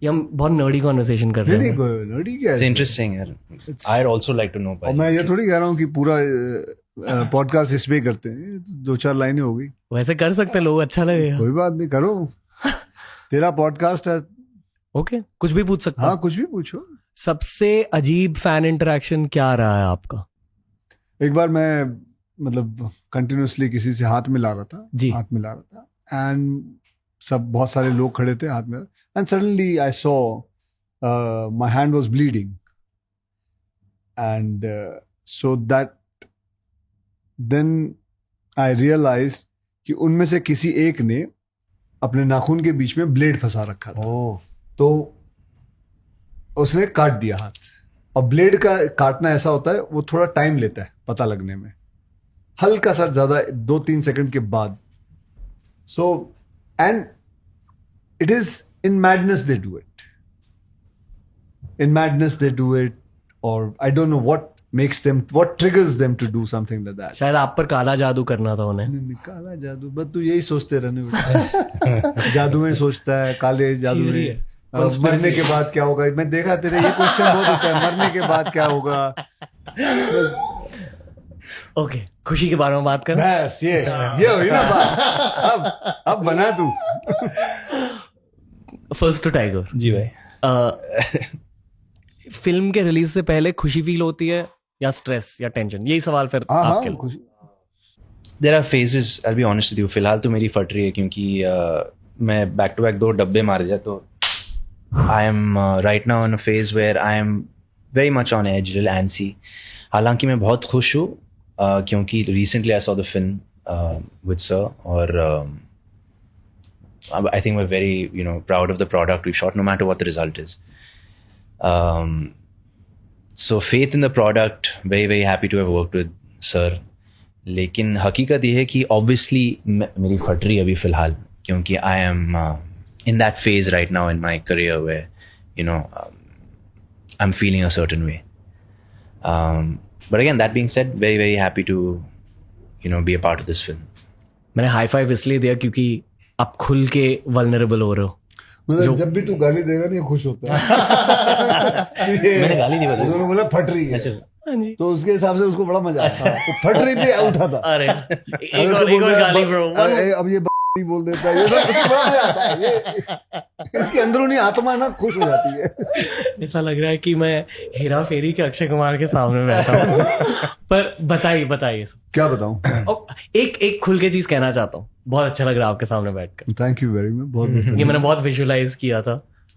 ये हम बहुत नर्डी कॉन्वर्सेशन कर रहे हैं। नर्डी क्या It's है? interesting, यार। I'd also like to know. और मैं ये थोड़ी कह रहा हूँ कि पूरा पॉडकास्ट इस पे करते हैं, 2-4 लाइनें हो गई। वैसे कर सकते हैं लोग, अच्छा लगेगा। कोई बात नहीं, करो, तेरा पॉडकास्ट है। ओके, कुछ भी पूछ सकते हैं। हाँ, कुछ भी पूछो। सबसे अजीब फैन इंटरेक्शन क्या रहा है आपका? एक बार मैं मतलब कंटिन्यूसली किसी से हाथ मिला रहा था जी। हाथ मिला रहा था एंड सब बहुत सारे लोग खड़े थे हाथ में, and suddenly I saw my hand was bleeding and so that then I realised कि उनमें से किसी एक ने अपने नाखून के बीच में ब्लेड फंसा रखा था। तो उसने काट दिया हाथ। और ब्लेड का काटना ऐसा होता है, वो थोड़ा टाइम लेता है पता लगने में, हल्का सा ज्यादा 2-3 सेकंड के बाद। So and it is in madness they do it, in madness they do it, और I don't know what makes them, what triggers them to do something like that. शायद आप पर काला जादू करना था उन्हें। काला जादू, बस तू यही सोचते रहने बेटा। जादू में सोचता है, काले जादू में मरने के बाद क्या होगा। मैं देखा तेरे ये क्वेश्चन बहुत होता है, मरने के बाद क्या होगा। ओके, खुशी के बारे में बात कर। बस ये हुई ना बात। अब बना तू। फर्स्ट टू टाइगर जी भाई। फिल्म के रिलीज से पहले खुशी फील होती है या स्ट्रेस या टेंशन? यही सवाल फिर आपके लिए। There are phases, I'll be honest with you. फिलहाल तो मेरी फट रही है क्योंकि मैं बैक टू बैक 2 डब्बे मार दिया, तो I am right now in a phase where I am very much on edge, little antsy. हालांकि मैं बहुत खुश हूँ क्योंकि recently I saw the film with Sir, और I think we're very proud of the product we've shot, no matter what the result is. So faith in the product, very very happy to have worked with Sir. लेकिन हकीकत ये है कि obviously मेरी फट रही है अभी फिलहाल क्योंकि I am in that phase right now in my career where I'm feeling a certain way, but again, that being said, very very happy to be a part of this film. मैंने high five इसलिए दिया क्योंकि आप खुल के vulnerable हो रहे हो। मतलब जब भी तू गाली देगा नहीं खुश होता है। मैंने गाली नहीं उन्होंने बोला फट रही है, तो उसके हिसाब से उसको बड़ा मजा आता है। फट रही पे उठा था। अरे एक और गाली ब्रो। अब ये बोल देता है, ये सब उसको बड़ा मजा आता है। ये इसकी अंदरूनी आत्मा ना खुश हो जाती है। ऐसा लग रहा है कि मैं हेरा फेरी के अक्षय कुमार के सामने बैठा हूँ। पर बताइए क्या बताऊं। एक खुल के चीज कहना चाहता हूँ, बहुत अच्छा लग रहा है आपके सामने बैठकर। थैंक यू वेरी मच, बहुत ये मैंने बहुत विजुअलाइज किया था।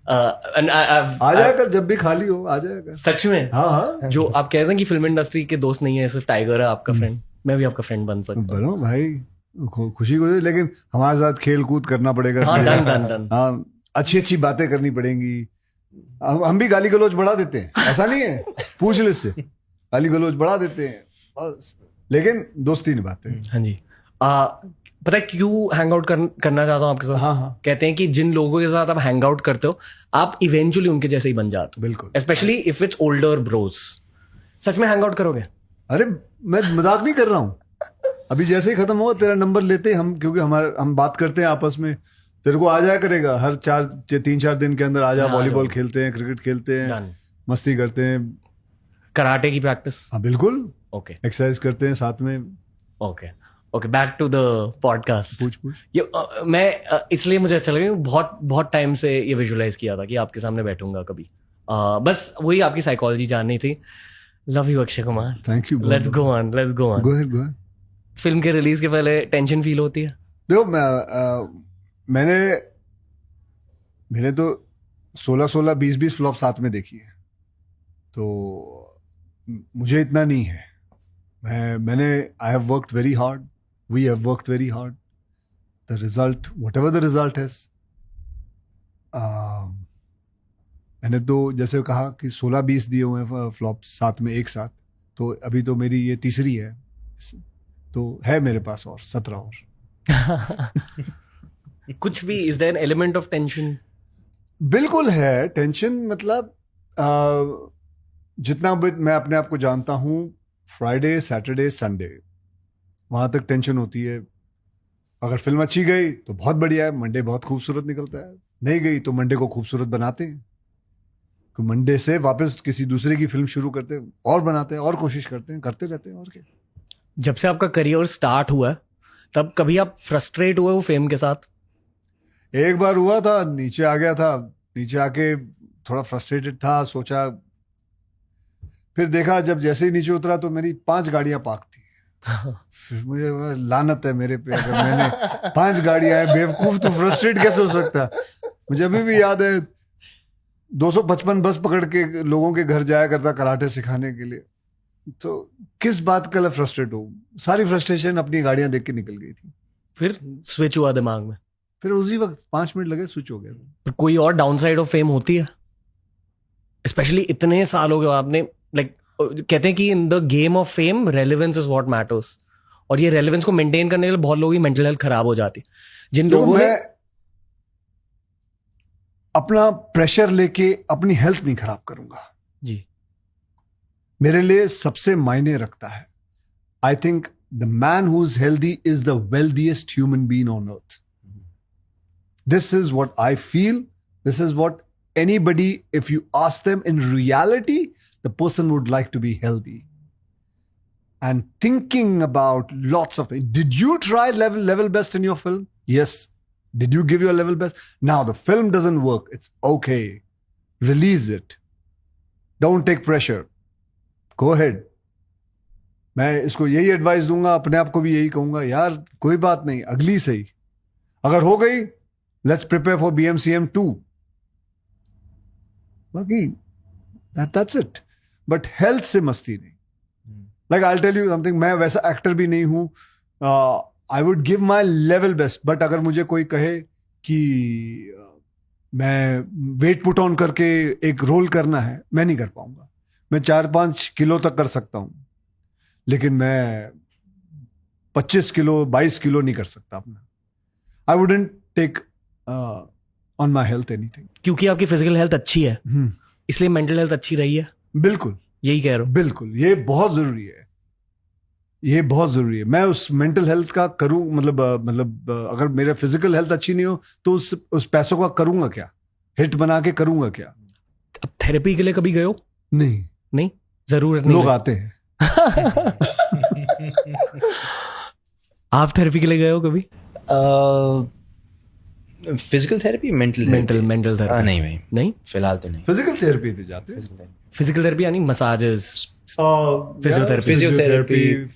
आ जाया कर जब भी खाली हो, आ जाया कर। सच में? हाँ। जो आप कहते हैं कि फिल्म इंडस्ट्री के दोस्त नहीं है, सिर्फ टाइगर है आपका फ्रेंड, मैं भी आपका फ्रेंड बन सकता हूँ। बनो भाई, खुशी को, लेकिन हमारे साथ खेल कूद करना पड़ेगा। हाँ, डन। हाँ, अच्छी बातें करनी पड़ेंगी। हम भी गाली गलौज बढ़ा देते हैं, ऐसा नहीं है, पूछ ले से गाली गलौज बढ़ा देते हैं बस, लेकिन दोस्ती निभाते हैं। हाँ जी। पता है क्यों हैंग आउट करना चाहता हूँ आपके साथ? हाँ। कहते हैं कि जिन लोगों के साथ आप हैंग आउट करते हो आप इवेंचुअली उनके जैसे ही बन जाते हो। बिल्कुल। Specially if it's older bros. सच में हैंग आउट करोगे? अरे मैं मजाक नहीं कर रहा हूँ। अभी जैसे ही खत्म हुआ तेरा नंबर लेते हम, क्योंकि हम बात करते हैं आपस में, तेरे को आ जाया करेगा हर 3-4 दिन के अंदर आ जा, वॉलीबॉल खेलते हैं, क्रिकेट खेलते हैं, मस्ती करते हैं, कराटे की प्रैक्टिस। हाँ बिल्कुल, ओके, एक्सरसाइज करते हैं साथ में। Okay, back to the podcast. पूछ। ये मैं इसलिए मुझे अच्छा लगा, बहुत टाइम से ये विजुअलाइज किया था कि आपके सामने बैठूंगा कभी। बस वही आपकी साइकोलॉजी जाननी थी। Love you Akshay Kumar. Thank you. Let's go on. Go ahead. Film के रिलीज के पहले टेंशन फील होती है? देखो मैंने तो 16 20 फ्लॉप साथ में देखी है, तो मुझे इतना नहीं है। मैंने I have worked very hard, we have worked very hard, the result whatever the result है। मैंने तो जैसे कहा कि 16-20 दिए हुए हैं फ्लॉप साथ में एक साथ, तो अभी तो मेरी ये तीसरी है, तो है मेरे पास और 17 और। कुछ भी is there an element of tension? बिल्कुल है टेंशन, मतलब जितना मैं अपने आप को जानता हूँ, फ्राइडे सैटरडे संडे वहां तक टेंशन होती है। अगर फिल्म अच्छी गई तो बहुत बढ़िया है, मंडे बहुत खूबसूरत निकलता है, नहीं गई तो मंडे को खूबसूरत बनाते हैं, तो मंडे से वापस किसी दूसरे की फिल्म शुरू करते हैं और बनाते हैं और कोशिश करते हैं, करते रहते हैं। और क्या, जब से आपका करियर स्टार्ट हुआ तब कभी आप फ्रस्ट्रेट हुए हो फेम के साथ? एक बार हुआ था, नीचे आ गया था, नीचे आके थोड़ा फ्रस्ट्रेटेड था, सोचा, फिर देखा जब जैसे ही नीचे उतरा तो मेरी 5 गाड़ियां पार्क थी। फिर मुझे लानत है मेरे पे, अगर मैंने 5 गाड़ियां हैं, बेवकूफ, तो फ्रस्ट्रेट कैसे हो सकता। मुझे अभी भी याद है 255 बस पकड़ के लोगों के घर जाया करता कराटे सिखाने के लिए, तो किस बात का लिए फ्रस्ट्रेट हो, सारी फ्रस्ट्रेशन अपनी गाड़ियां देख के निकल गई थी। फिर स्विच हुआ दिमाग में? फिर उसी वक्त 5 मिनट लगे, स्विच हो गया। पर कोई और डाउनसाइड ऑफ फेम होती है? स्पेशली इतने साल हो गए आपने, लाइक कहते हैं कि in the game of fame relevance is what matters, और ये रेलेवेंस को मेंटेन करने के लिए बहुत लोगों की मेंटल हेल्थ खराब हो जाती है। जिन लोगों ने अपना प्रेशर लेके अपनी हेल्थ नहीं खराब करूंगा जी, मेरे लिए सबसे मायने रखता है। I think the man who is healthy is the wealthiest human being on earth. This is what I feel, this is what anybody, if you ask them, in reality the person would like to be healthy and thinking about lots of things. Did you try level best in your film? Yes. Did you give your level best? Now the film doesn't work, it's okay, release it, don't take pressure, go ahead. मैं इसको यही advice दूंगा, अपने आप को भी यही कहूंगा, यार कोई बात नहीं, अगली सही, अगर हो गई let's prepare for BMCM 2, बाकी that's it. But health से मस्ती नहीं. Like I'll tell you something, मैं वैसा एक्टर भी नहीं हूँ, I would give my level best, but अगर मुझे कोई कहे कि मैं वेट पुट ऑन करके एक रोल करना है, मैं नहीं कर पाऊंगा। मैं 4-5 किलो तक कर सकता हूँ, लेकिन मैं 25 किलो 22 किलो नहीं कर सकता अपना। I wouldn't take on my health anything. क्योंकि आपकी फिजिकल हेल्थ अच्छी है इसलिए मेंटल हेल्थ अच्छी रही है। बिल्कुल, यही कह रहा हूँ। बिल्कुल, ये बहुत जरूरी है, ये बहुत जरूरी है। मैं उस मेंटल हेल्थ का करूं, मतलब अगर मेरा फिजिकल हेल्थ अच्छी नहीं हो तो उस पैसों का करूंगा क्या, हिट बना के करूंगा क्या। अब थेरेपी के लिए कभी गए हो? नहीं, जरूरत नहीं, लोग आते हैं। आप थेरेपी के लिए गए हो कभी? Physical therapy, mental therapy? नहीं भाई, नहीं, फिलहाल तो नहीं। फिजिकल थेरेपी पे जाते हैं। फिजिकल थेरेपी यानी massages, physiotherapy,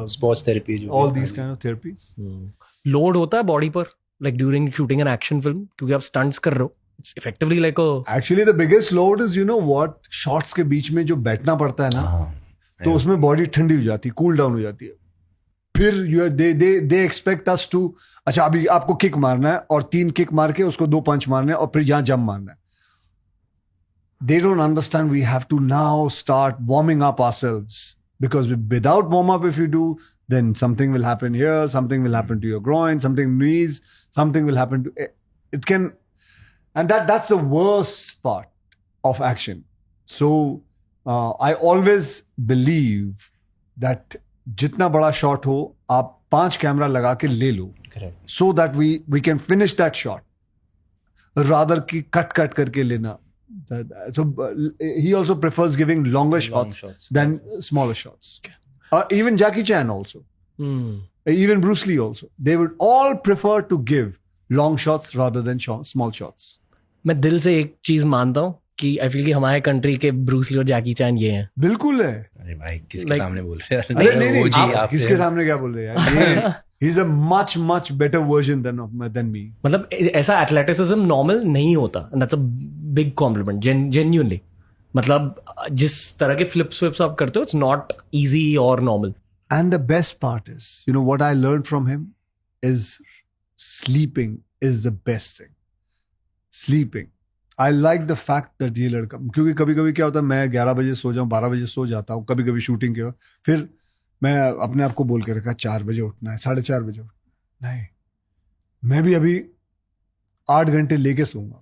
sports therapy, all these kind of therapies. Load होता है बॉडी पर, like during shooting an action film, क्योंकि आप स्टंट्स कर रहे हो, it's effectively like actually the biggest load is, you know what, shots के बीच में जो बैठना पड़ता है ना, तो उसमें बॉडी ठंडी हो जाती है, कूल डाउन हो जाती है, फिर दे एक्सपेक्ट अस टू, अच्छा अभी आपको किक मारना है और 3 किक मार के उसको 2 पंच मारना है और फिर यहां जंप मारना है. They don't understand we have to now start warming up ourselves, because without warm up, if you do, then something will happen here, something will happen to your groin, something knees, something will happen to it can, and that's the worst part of action. So I always believe that जितना बड़ा shot हो आप 5 camera लगा के ले लो, so that we can finish that shot rather कि cut करके लेना. So he also prefers giving longer shots than smaller shots. Even Jackie Chan also. Even Bruce Lee also. They would all prefer to give long shots rather than small shots. मैं दिल से एक चीज मानता हूँ कि आई फील कि हमारे कंट्री के ब्रूस ली और जैकी चैन ये हैं. बिल्कुल है. अरे भाई किसके सामने बोल रहे हैं? अरे नहीं आप किसके सामने क्या बोल रहे हैं यार? He's a much better version than me. मतलब ऐसा एथलेटिसिज्म नॉर्मल नहीं होता, and that's a big compliment, genuinely. मतलब जिस तरह के फ्लिप्स आप करते हो, it's not easy or normal. And the best part is, you know what I learned from him is sleeping is the best thing. Sleeping. I like the fact that ये लड़का, क्योंकि कभी क्या होता है मैं 11 बजे सो जाऊँ, 12 बजे सो जाता हूँ, कभी शूटिंग के बाद, फिर मैं अपने आप को बोल के रखा 4 बजे उठना है, 4:30 बजे उठना. नहीं, मैं भी अभी 8 घंटे लेके सोऊंगा,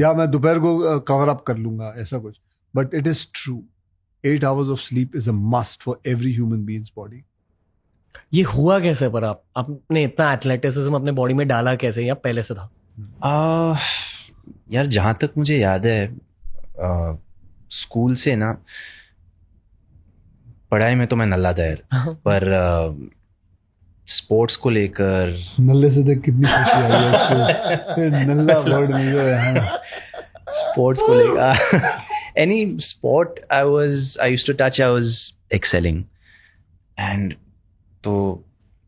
या मैं दोपहर को कवर अप कर लूंगा, ऐसा कुछ. But it is true, 8 hours of sleep is a must for every human beings body. ये हुआ कैसे पर आपने इतना एथलेटिसिज्म अपने बॉडी में डाला कैसे, या पहले से था? यार जहाँ तक मुझे याद है स्कूल से ना, पढ़ाई में तो मैं नल्ला था यार, पर स्पोर्ट्स को लेकर नल्ले से देख कितनी खुशी आई है उसको. फिर नल्ला वर्ड नहीं है यार. स्पोर्ट्स को लेकर any sport I used to touch, I was excelling. And तो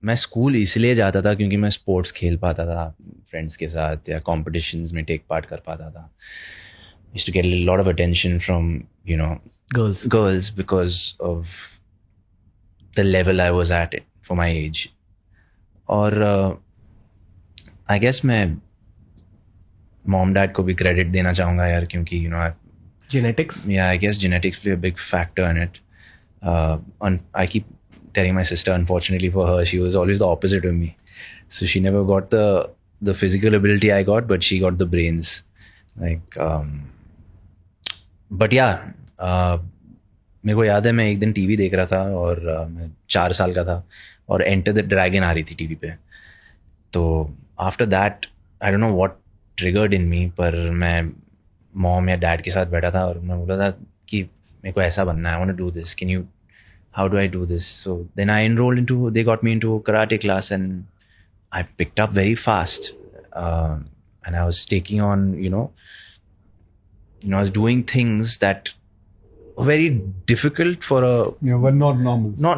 मैं स्कूल इसलिए जाता था क्योंकि मैं स्पोर्ट्स खेल पाता था फ्रेंड्स के साथ, या कॉम्पिटिशन्स में टेक पार्ट कर पाता था. Used to get a lot of attention from, you know, girls because of the level I was at it for my age. और I guess मैं mom dad को भी credit देना चाहूँगा यार, क्योंकि you know genetics. Yeah, I guess genetics play a big factor in it. I keep telling my sister, unfortunately for her, she was always the opposite of me. So she never got the physical ability I got, but she got the brains. Like, but yeah, मेरे को याद है मैं एक दिन TV देख रहा था और मैं 4 साल का था और एंटर द ड्रैगन आ रही थी टीवी पे. तो after that I don't know what triggered in me, पर मैं मॉम या डैड के साथ बैठा था और मैं बोला था कि मेरे को ऐसा बनना है, I want to do this, can you, how do I do this? So then I enrolled they got me into a karate class, and I picked up very fast. And I was taking on, I was doing things that were very difficult for but not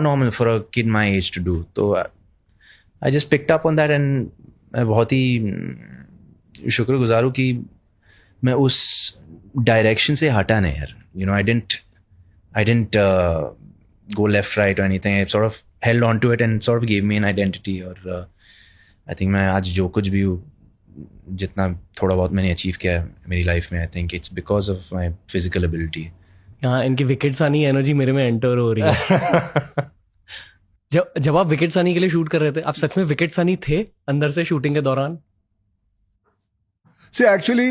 normal for a kid my age to do. So I just picked up on that, and मैं बहुत ही शुक्रगुजार हूँ कि मैं उस direction से हटा नहीं यार. I didn't go left, right or anything. I sort of held on to it and sort of gave me an identity. और I think मैं आज जो कुछ भी हूँ, जितना थोड़ा बहुत मैंने अचीव किया है मेरी लाइफ में, I think it's because of my physical ability. हाँ, इनकी विकेट सानी एनर्जी मेरे में एंटर हो रही है. जब आप विकेट सानी के लिए शूट कर रहे थे, आप सच में विकेट सानी थे अंदर से शूटिंग के दौरान? See, actually,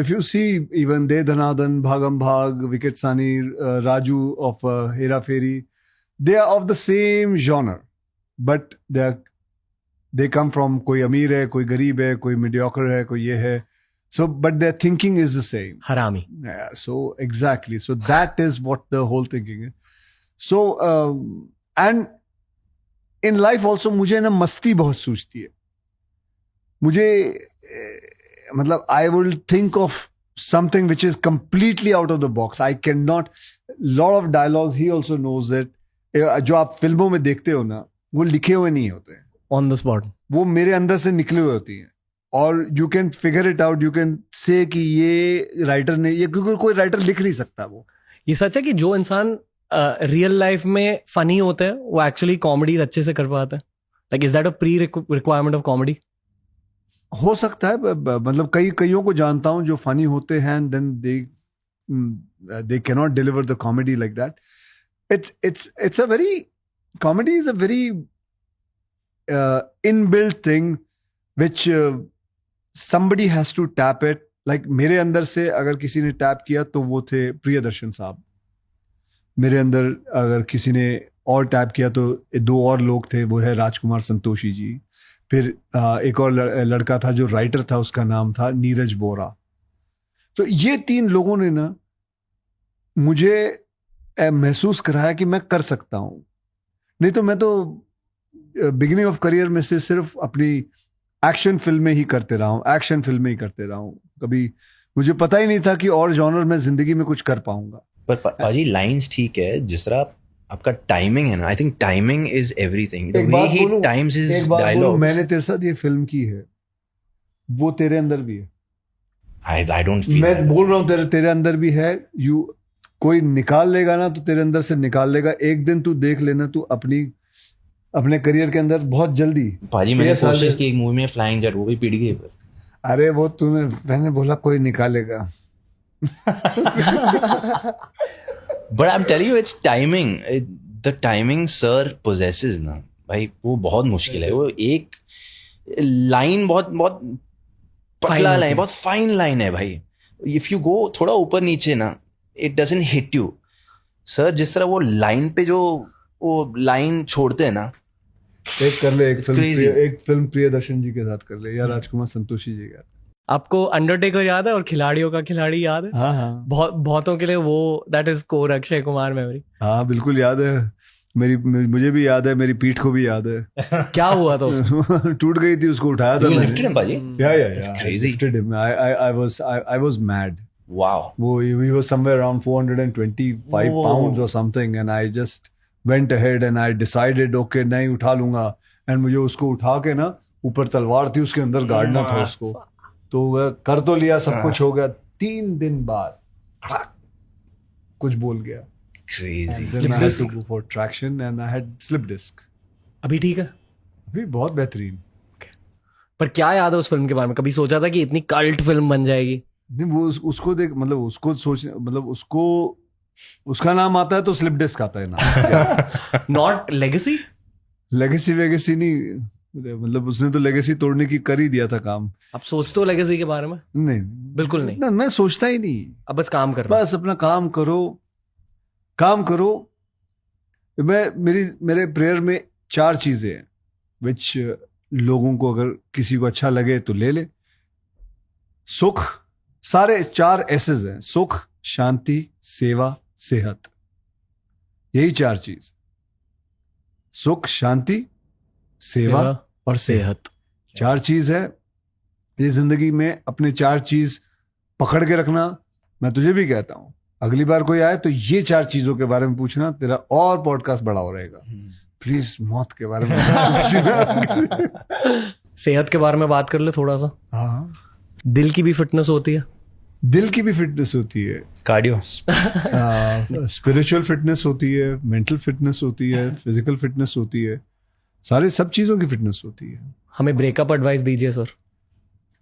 if you see even De Dhanadhan, Bhagam Bhag, Viket Sani, Raju of Hera Fairy, they are of the same genre, but they come from कोई अमीर है, कोई गरीब है, कोई mediocre है, कोई ये है. So, but their thinking is the same. हरामी. Yeah, so exactly. So that is what the whole thinking is. So and in life also मुझे ना मस्ती बहुत सूझती है. मुझे मतलब I will think of something which is completely out of the box. I cannot. Lot of dialogues he also knows that जो आप फिल्मों में देखते हो ना, वो लिखे हुए नहीं होते हैं. On the spot. वो मेरे अंदर से निकले हुए होती हैं. और you can figure it out. You can say कि ये राइटर ने, ये क्योंकि कोई राइटर लिख नहीं सकता वो. ये सच है कि जो इंसान रियल लाइफ में फनी होते हैं वो एक्चुअली कॉमेडी अच्छे से कर पाते हैं? Like is that a pre requirement of comedy? हो सकता है, मतलब कईयों को जानता हूं जो फनी होते हैं and then they cannot deliver the comedy like that. It's a very, comedy is a very inbuilt thing which somebody has to tap it. Like मेरे अंदर से अगर किसी ने टैप किया तो वो थे प्रियदर्शन साहब. मेरे अंदर अगर किसी ने और टैप किया तो 2 और लोग थे, वो है राजकुमार संतोषी जी. फिर एक और लड़का था जो राइटर था, उसका नाम था नीरज वोरा. तो ये 3 लोगों ने ना मुझे महसूस कराया कि मैं कर सकता हूं. नहीं तो मैं तो बिगिनिंग ऑफ करियर में से सिर्फ अपनी एक्शन फिल्में ही करते रहा हूं. कभी मुझे पता ही नहीं था कि और जॉनर में जिंदगी में कुछ कर पाऊंगा. पर पाजी लाइंस ठीक है, जिस तरह आपका टाइमिंग है ना, I think timing is everything. The way he times his dialogue. मैंने तेरे साथ ये फिल्म की है, वो तेरे अंदर भी है. I don't feel मैं that. बोल रहा हूँ तेरे अंदर भी है. कोई निकाल लेगा ना तो तेरे अंदर से निकाल लेगा. एक दिन तू देख लेना, तू अपने करियर के अंदर बहुत जल्दी. भाजी मैंने कोशिश की एक मूवी में फ्लाइंग जेट, वो भी पिट गई. अरे वो मैंने बोला कोई निकालेगा. But I'm telling you, it's timing. The timing sir possesses ना भाई, वो बहुत मुश्किल है. वो एक लाइन बहुत बहुत पतला लाइन, बहुत फाइन लाइन है भाई. इफ यू गो थोड़ा ऊपर नीचे ना, it doesn't hit you. Sir जिस तरह वो लाइन पे जो वो लाइन छोड़ते हैं ना, एक फिल्म प्रियदर्शन जी के साथ कर ले, या राजकुमार संतोषी जी का. आपको अंडरटेकर याद है और खिलाड़ियों का खिलाड़ी याद है? हाँ. बहुतों के लिए वो that is core Akshay Kumar memory. हाँ बिल्कुल याद है. मुझे भी याद है, मेरी पीठ को भी याद है. क्या हुआ था उसको? टूट गई थी, उसको उठाया था. lifted him, भाजी? Yeah. Crazy. Lifted him. I was mad. Wow. He was somewhere around 425 pounds or something, and I just went ahead and I decided, okay, नहीं उठा लूंगा. And मुझे उसको उठा के ना, ऊपर तलवार थी, उसके अंदर गाड़ना था उसको. तो वह कर तो लिया, सब कुछ हो गया. 3 दिन बाद कुछ बोल गया. Crazy. Then I had to go for traction and I had slip disc. अभी ठीक है? अभी बहुत बेहतरीन. पर क्या याद है उस फिल्म के बारे में? कभी सोचा था कि इतनी कल्ट फिल्म बन जाएगी? नहीं, वो उसको देख, मतलब उसको सोच, मतलब उसका नाम आता है तो स्लिप डिस्क आता है ना. नॉट लेगेसी वेगेसी नहीं, मतलब उसने तो लेगेसी तोड़ने की कर ही दिया था काम. आप सोचते हो लेगेसी के बारे में? नहीं, बिल्कुल नहीं. ना, मैं सोचता ही नहीं. अब बस काम कर, बस अपना काम करो. मेरे प्रेयर में 4 चीजें हैं विच लोगों को अगर किसी को अच्छा लगे तो ले. सुख, सारे 4 एसेस हैं. सुख, शांति, सेवा, सेहत. यही 4 चीज. सुख, शांति, सेवा और सेहत. 4 चीज है. ये जिंदगी में अपने 4 चीज पकड़ के रखना. मैं तुझे भी कहता हूं, अगली बार कोई आए तो ये 4 चीजों के बारे में पूछना, तेरा और पॉडकास्ट बड़ा हो रहेगा. प्लीज मौत के बारे में सेहत के बारे में बात कर ले थोड़ा सा. हाँ, दिल की भी फिटनेस होती है. दिल की भी फिटनेस होती है. कार्डियो, स्पिरिचुअल फिटनेस होती है, मेंटल फिटनेस होती है, फिजिकल फिटनेस होती है. सारे सब चीजों की फिटनेस होती है. हमें ब्रेकअप एडवाइस दीजिए सर.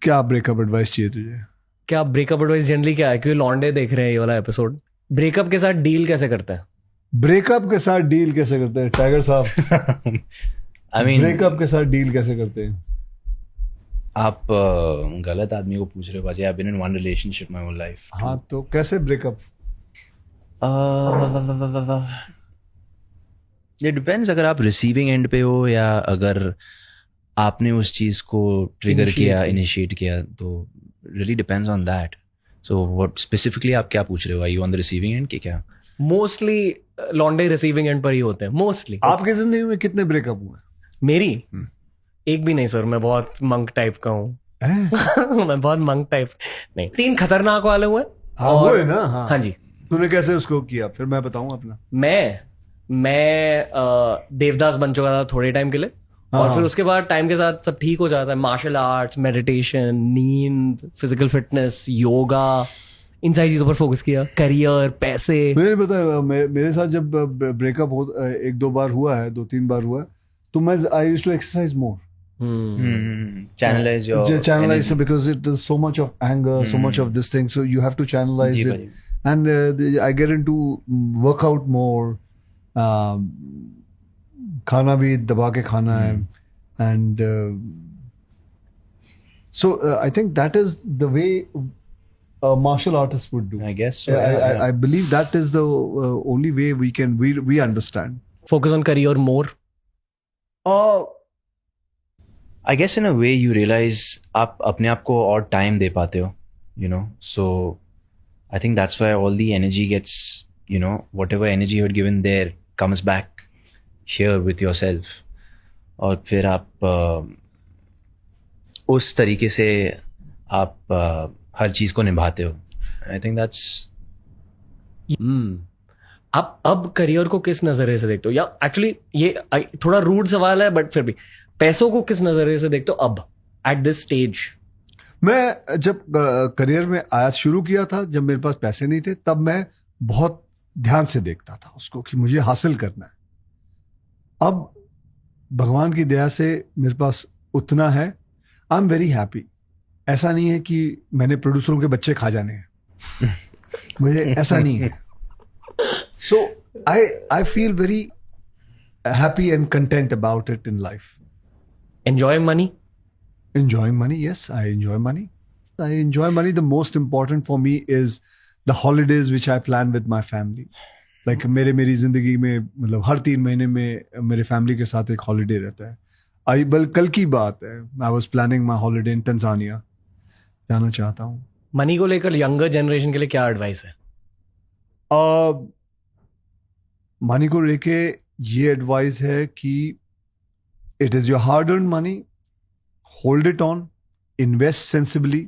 क्या ब्रेकअप एडवाइस चाहिए तुझे? क्या ब्रेकअप एडवाइस जनरली क्या है? क्योंकि लॉन्डे देख रहे हैं ये वाला एपिसोड. ब्रेकअप के साथ डील कैसे करते हैं? टाइगर साहब, आई मीन ब्रेकअप के साथ डील कैसे करते हैं? आप गलत आदमी को पूछ रहे हो भाजी. I have been in one relationship my whole life. हाँ, तो कैसे ब्रेकअप? It depends. अगर आप रिसीविंग एंड पे हो या अगर आपने उस चीज को ट्रिगर किया, इनिशिएट किया, तो really depends on that. So what specifically आप क्या पूछ रहे हो? Are you on the receiving end कि क्या? मोस्टली लॉन्डे रिसीविंग एंड पर ही होते हैं मोस्टली. आपकी जिंदगी में कितने ब्रेकअप हुए? मेरी एक भी नहीं सर. मैं बहुत मंक टाइप का हूँ. मैं बहुत मंक टाइप नहीं. 3 खतरनाक वाले हुए. हाँ, हुए ना. हाँ जी. तूने कैसे उसको किया? फिर मैं बताऊँ अपना. मैं देवदास बन चुका था थोड़े टाइम के लिए. और फिर उसके बाद टाइम के साथ सब ठीक हो जाता है. मार्शल आर्ट्स, मेडिटेशन, नींद, फिजिकल फिटनेस, योगा, इन सारी चीजों पर फोकस किया, करियर, पैसे? मुझे पता है, मेरे साथ जब ब्रेकअप हो 1-2 बार हुआ है, 2-3 बार हुआ है, तो मैं I used to exercise more, channelize your channelize energy. because it is so much of anger, so much of this thing, so you have to channelize जी it. भाई. And I get into workout more, खाना भी दबा के खाना है, and so I think that is the way a martial artist would do. I guess so. I believe that is the only way we understand. Focus on career more? I guess in a way you realize आप अपने आप को और time दे पाते हो, you know. So I think that's why all the energy gets, you know, whatever energy you had given there comes back here with yourself. और फिर आप उस तरीके से आप हर चीज को निभाते हो. I think that's. आप अब करियर को किस नजरिए से देखते हो? या एक्चुअली ये थोड़ा रूड सवाल है, बट फिर भी पैसों को किस नजरिए से देखते हो अब एट दिस स्टेज? मैं जब करियर में आया शुरू किया था, जब मेरे पास पैसे नहीं थे, तब मैं बहुत ध्यान से देखता था उसको कि मुझे हासिल करना है. अब भगवान की दया से मेरे पास उतना है, आई एम वेरी हैप्पी. ऐसा नहीं है कि मैंने प्रोड्यूसरों के बच्चे खा जाने हैं, मुझे ऐसा नहीं है. So I feel very happy and content about it in life. Enjoying money? Enjoying money, yes, I enjoy money. I enjoy money. The most important for me is the holidays which I plan with my family. Like मेरी जिंदगी में मतलब हर 3 महीने में मेरे family के साथ एक हॉलीडे रहता है. कल की बात है, I was planning my holiday in Tanzania. जाना चाहता हूँ. मनी को लेकर यंगर जनरेशन के लिए क्या एडवाइस है? मनी को लेके ये एडवाइस है कि it is your hard-earned money. Hold it on. Invest sensibly.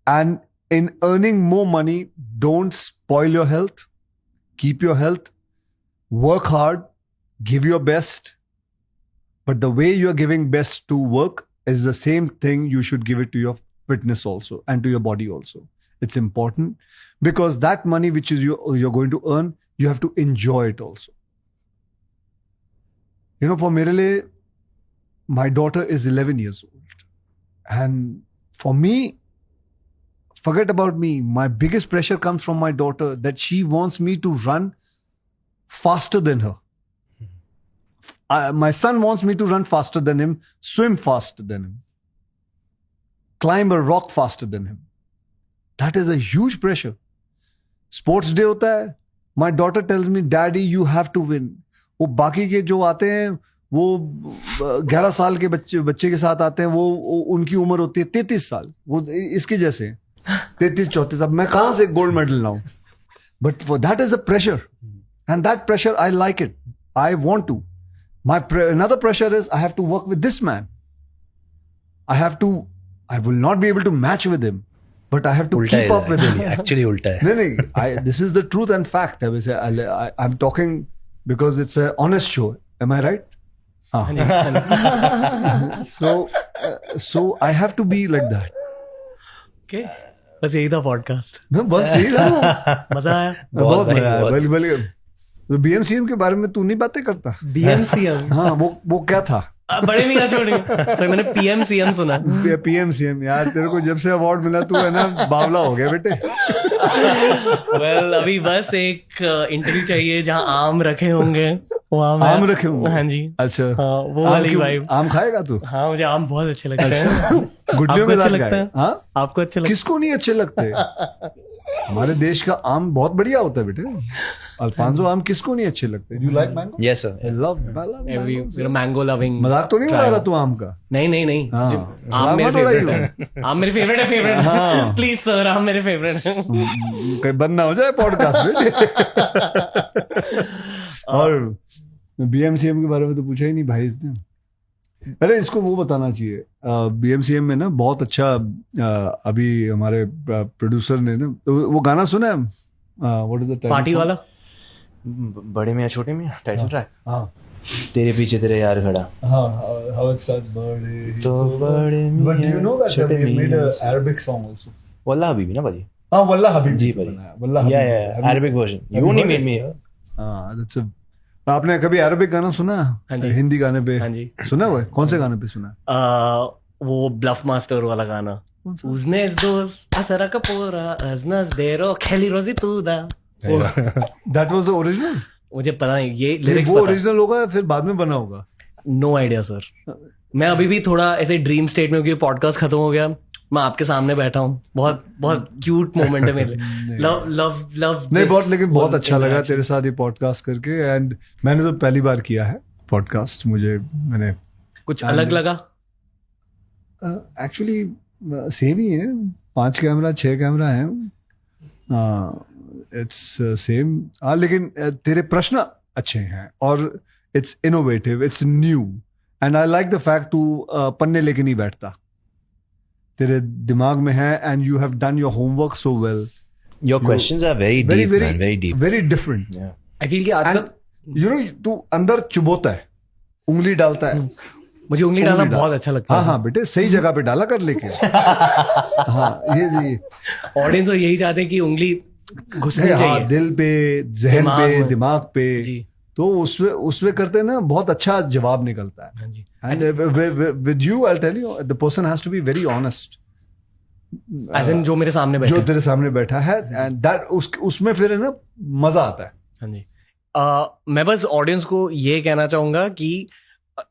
And in earning more money, don't spoil your health. Keep your health. Work hard. Give your best. But the way you are giving best to work is the same thing you should give it to your fitness also and to your body also. It's important because that money which is you're going to earn, you have to enjoy it also. You know, for Mirale, my daughter is 11 years old. And for me, forget about me. My biggest pressure comes from my daughter that she wants me to run faster than her. My son wants me to run faster than him, swim faster than him, climb a rock faster than him. That is a huge pressure. Sports day hota hai. My daughter tells me, Daddy, you have to win. वो बाकी के जो आते हैं वो 11 साल के बच्चे के साथ आते हैं, वो उनकी उम्र होती है 33 साल, वो इसके जैसे 33-34 साल. मैं कहाँ से गोल्ड मेडल लाऊं? But that is a pressure and that pressure I like it. I want to. Another pressure is I have to work with this man. I will not be able to match with him, but I have to keep up with him. Actually उल्टा है. नहीं, this is the truth and fact. I'm talking because it's an honest show. Am I right? So I have to be like that. Okay. बस यही था podcast. बस यही था. मजा आया. बहुत मजा आया. बल्कि तो BMCM के बारे में तू नहीं बातें करता? BMCM? हाँ, वो क्या था? बड़े नहीं छोड़ेंगे. सॉरी, मैंने PMCM सुना. PMCM यार, तेरे को जब से अवार्ड मिला तू है ना बावला हो गया बेटे. Well, अभी बस एक इंटरव्यू चाहिए जहाँ आम रखे होंगे. आम रखे होंगे? हाँ जी. अच्छा, हाँ, वो वाली वाइब. आम खाएगा तू? हाँ, मुझे आम बहुत अच्छे लगते हैं. गुड्डियों में अच्छे लगता है? हाँ, आपको अच्छे लगते? किसको नहीं अच्छे लगते? हमारे देश का आम बहुत बढ़िया होता है बेटे. अल्फांसो आम किसको नहीं अच्छे लगते? You like mango? Yes sir. I love mangoes. Mango loving. मजाक तो नहीं उड़ा रहा तू आम का? नहीं. हाँ. आम मेरे मत उड़ाइयो. फेवरेट है. आम मेरे फेवरेट है. हाँ. प्लीज सर, आम मेरे फेवरेट है. कहीं बंद ना हो जाए पॉडकास्ट बेटे. और BMCM के बारे में तो पूछा ही नहीं भाई इसने. अरे इसको वो बताना चाहिए. BMCM में ना बहुत अच्छा अभी हमारे प्रोड्यूसर ने ना वो गाना सुना है, what is the title? Party वाला. बड़े मियां छोटे मियां टाइटल ट्रैक. हाँ, तेरे पीछे तेरा यार खड़ा हाँ, how it starts, बड़े तो बड़े But do you know that छोटे we made Miyan. an Arabic song also? वल्ला हबीबी ना भाजी हाँ, वल्ला हबीबी जी पे भाजी बनाया, वल्ला या हबीबी। या Have you- Arabic version have you you only heard made it? मी हाँ, that's a आपने कभी अरबिक गाना सुना? हाँ जी। हिंदी गाने पे हाँ जी। सुना हुआ है? कौन से गाने पे सुना? वो ब्लफ मास्टर वाला गाना कौन सा? Uznes dos asara kapora aznas dero kheli rozi tuda That was the original? मुझे पता नहीं ये नहीं, लिरिक्स वो पता ओरिजिनल होगा या फिर बाद में बना होगा? नो आइडिया सर मैं अभी भी थोड़ा ऐसे ड्रीम स्टेट में क्योंकि पॉडकास्ट खत्म हो गया मैं आपके सामने बैठा हूँ बहुत बहुत क्यूट मोमेंट है मेरे लव लव लव नहीं, बहुत लेकिन बहुत अच्छा लगा तेरे साथ ये पॉडकास्ट करके। एंड मैंने तो पहली बार किया है पॉडकास्ट, मैंने कुछ अलग लगा एक्चुअली सेम ही है, 5 कैमरा 6 कैमरा है, इट्स सेम। लेकिन तेरे प्रश्न अच्छे हैं और it's innovative, it's new and I like the fact तू पन्ने लेके नहीं बैठता, तेरे दिमाग में है and you have done your homework so well. Your questions are very very deep man very deep very different. I feel कि आजकल यू नो तू अंदर चुबोता है, उंगली डालता है। मुझे उंगली डालना उंगली डाल- बहुत अच्छा लगता हाँ है हाँ बेटे, सही जगह पे डाला कर लेके। हाँ, ये ऑडियंस तो यही चाहते हैं कि उंगली घुसनी हाँ, चाहिए दिल पे, जहन दिमाग पे, में। दिमाग पे, जी तो उसमें करते ना बहुत अच्छा जवाब निकलता है। हाँ जी and with you I tell you the person has to be very honest, as in जो मेरे सामने जो बैठे तेरे सामने बैठा है, एंड दैट उसमें फिर है ना मजा आता है। हाँ जी मैं बस ऑडियंस को ये कहना चाहूंगा कि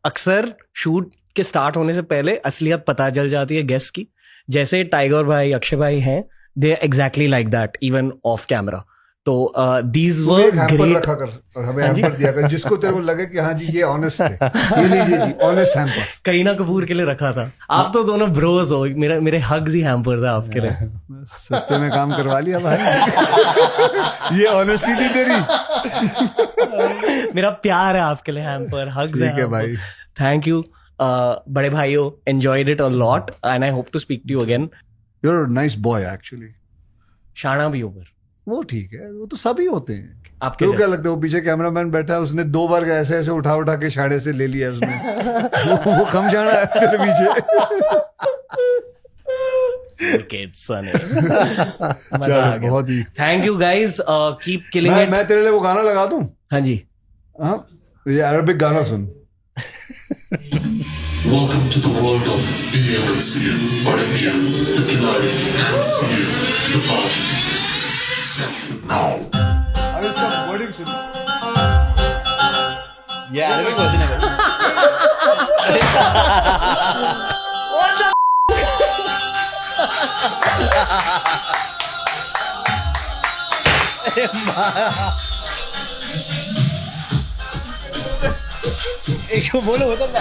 अक्सर शूट के स्टार्ट होने से पहले असलियत पता चल जाती है गेस्ट की, जैसे टाइगर भाई अक्षय भाई हैं, दे exactly like that even of camera. तो दीज तू वर एक हैम्पर ग्रेट रखा कर और हमें हाँ जी। हैम्पर दिया कर, जिसको तेरे को लगे कि हाँ जी ये ऑनेस्ट है, ये लीजिए जी ऑनेस्ट हैम्पर। करीना कपूर के लिए रखा था। आप तो दोनों ब्रोज हो, मेरे हग्स ही हैम्पर्स है आपके लिए। सस्ते में काम करवा लिया भाई। ये ऑनेस्टी थी तेरी। मेरा प्यार है आपके लिए हैम्पर, हग्स ठीक है भाई। थैंक यू बड़े भाइयों, enjoyed it a lot and I hope to speak to you again. You are nice boy actually. शाना भी ऊपर वो ठीक है, वो तो सभी होते हैं। आपके तो जैसे। क्या लगता है वो पीछे कैमरामैन बैठा है, उसने 2 बार ऐसे ऐसे उठा के शाड़े से ले लिया उसने। वो कम शाड़ा है तेरे पीछे। Kids, sonny. मजा आ चलो, गया। बहुत ही। Thank you guys, keep killing it. मैं तेरे लिए वो गाना लगा दूं? हाँ जी हाँ, ये अरबिक गाना सुन। Welcome to the world of BMNC, Baramia, the Kilari, and CM, the Baki. Now. अरे इसका wording सुन। ये अरबिक वर्जन है एक बोलो होता ना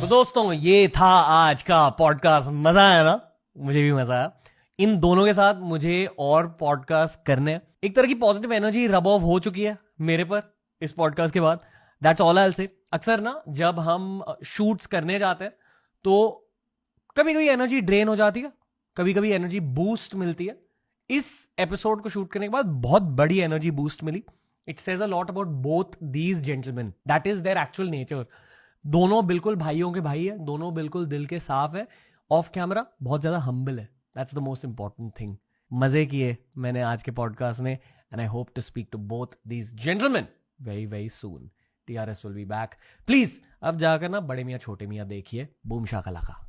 तो दोस्तों ये था आज का पॉडकास्ट। मजा आया ना? मुझे भी मजा आया। इन दोनों के साथ मुझे और पॉडकास्ट करने, एक तरह की पॉजिटिव एनर्जी रब ऑफ हो चुकी है मेरे पर इस पॉडकास्ट के बाद। That's all I will say. अक्सर ना जब हम शूट्स करने जाते हैं तो कभी कभी एनर्जी ड्रेन हो जाती है, कभी कभी एनर्जी बूस्ट मिलती है। इस एपिसोड को शूट करने के बाद बहुत बड़ी एनर्जी बूस्ट मिली। It says a lot about both these gentleman, that is their actual nature. दोनों बिल्कुल भाइयों के भाई है, दोनों बिल्कुल दिल के साफ है। ऑफ कैमरा बहुत ज्यादा हम्बल है। That's the most important thing. मजे किए मैंने आज के पॉडकास्ट में। and I hope to speak to both these gentlemen very, very soon. TRS will be back. Please, अब जाकर ना बड़े मियाँ छोटे मियाँ देखिए, बूम शाका लाका.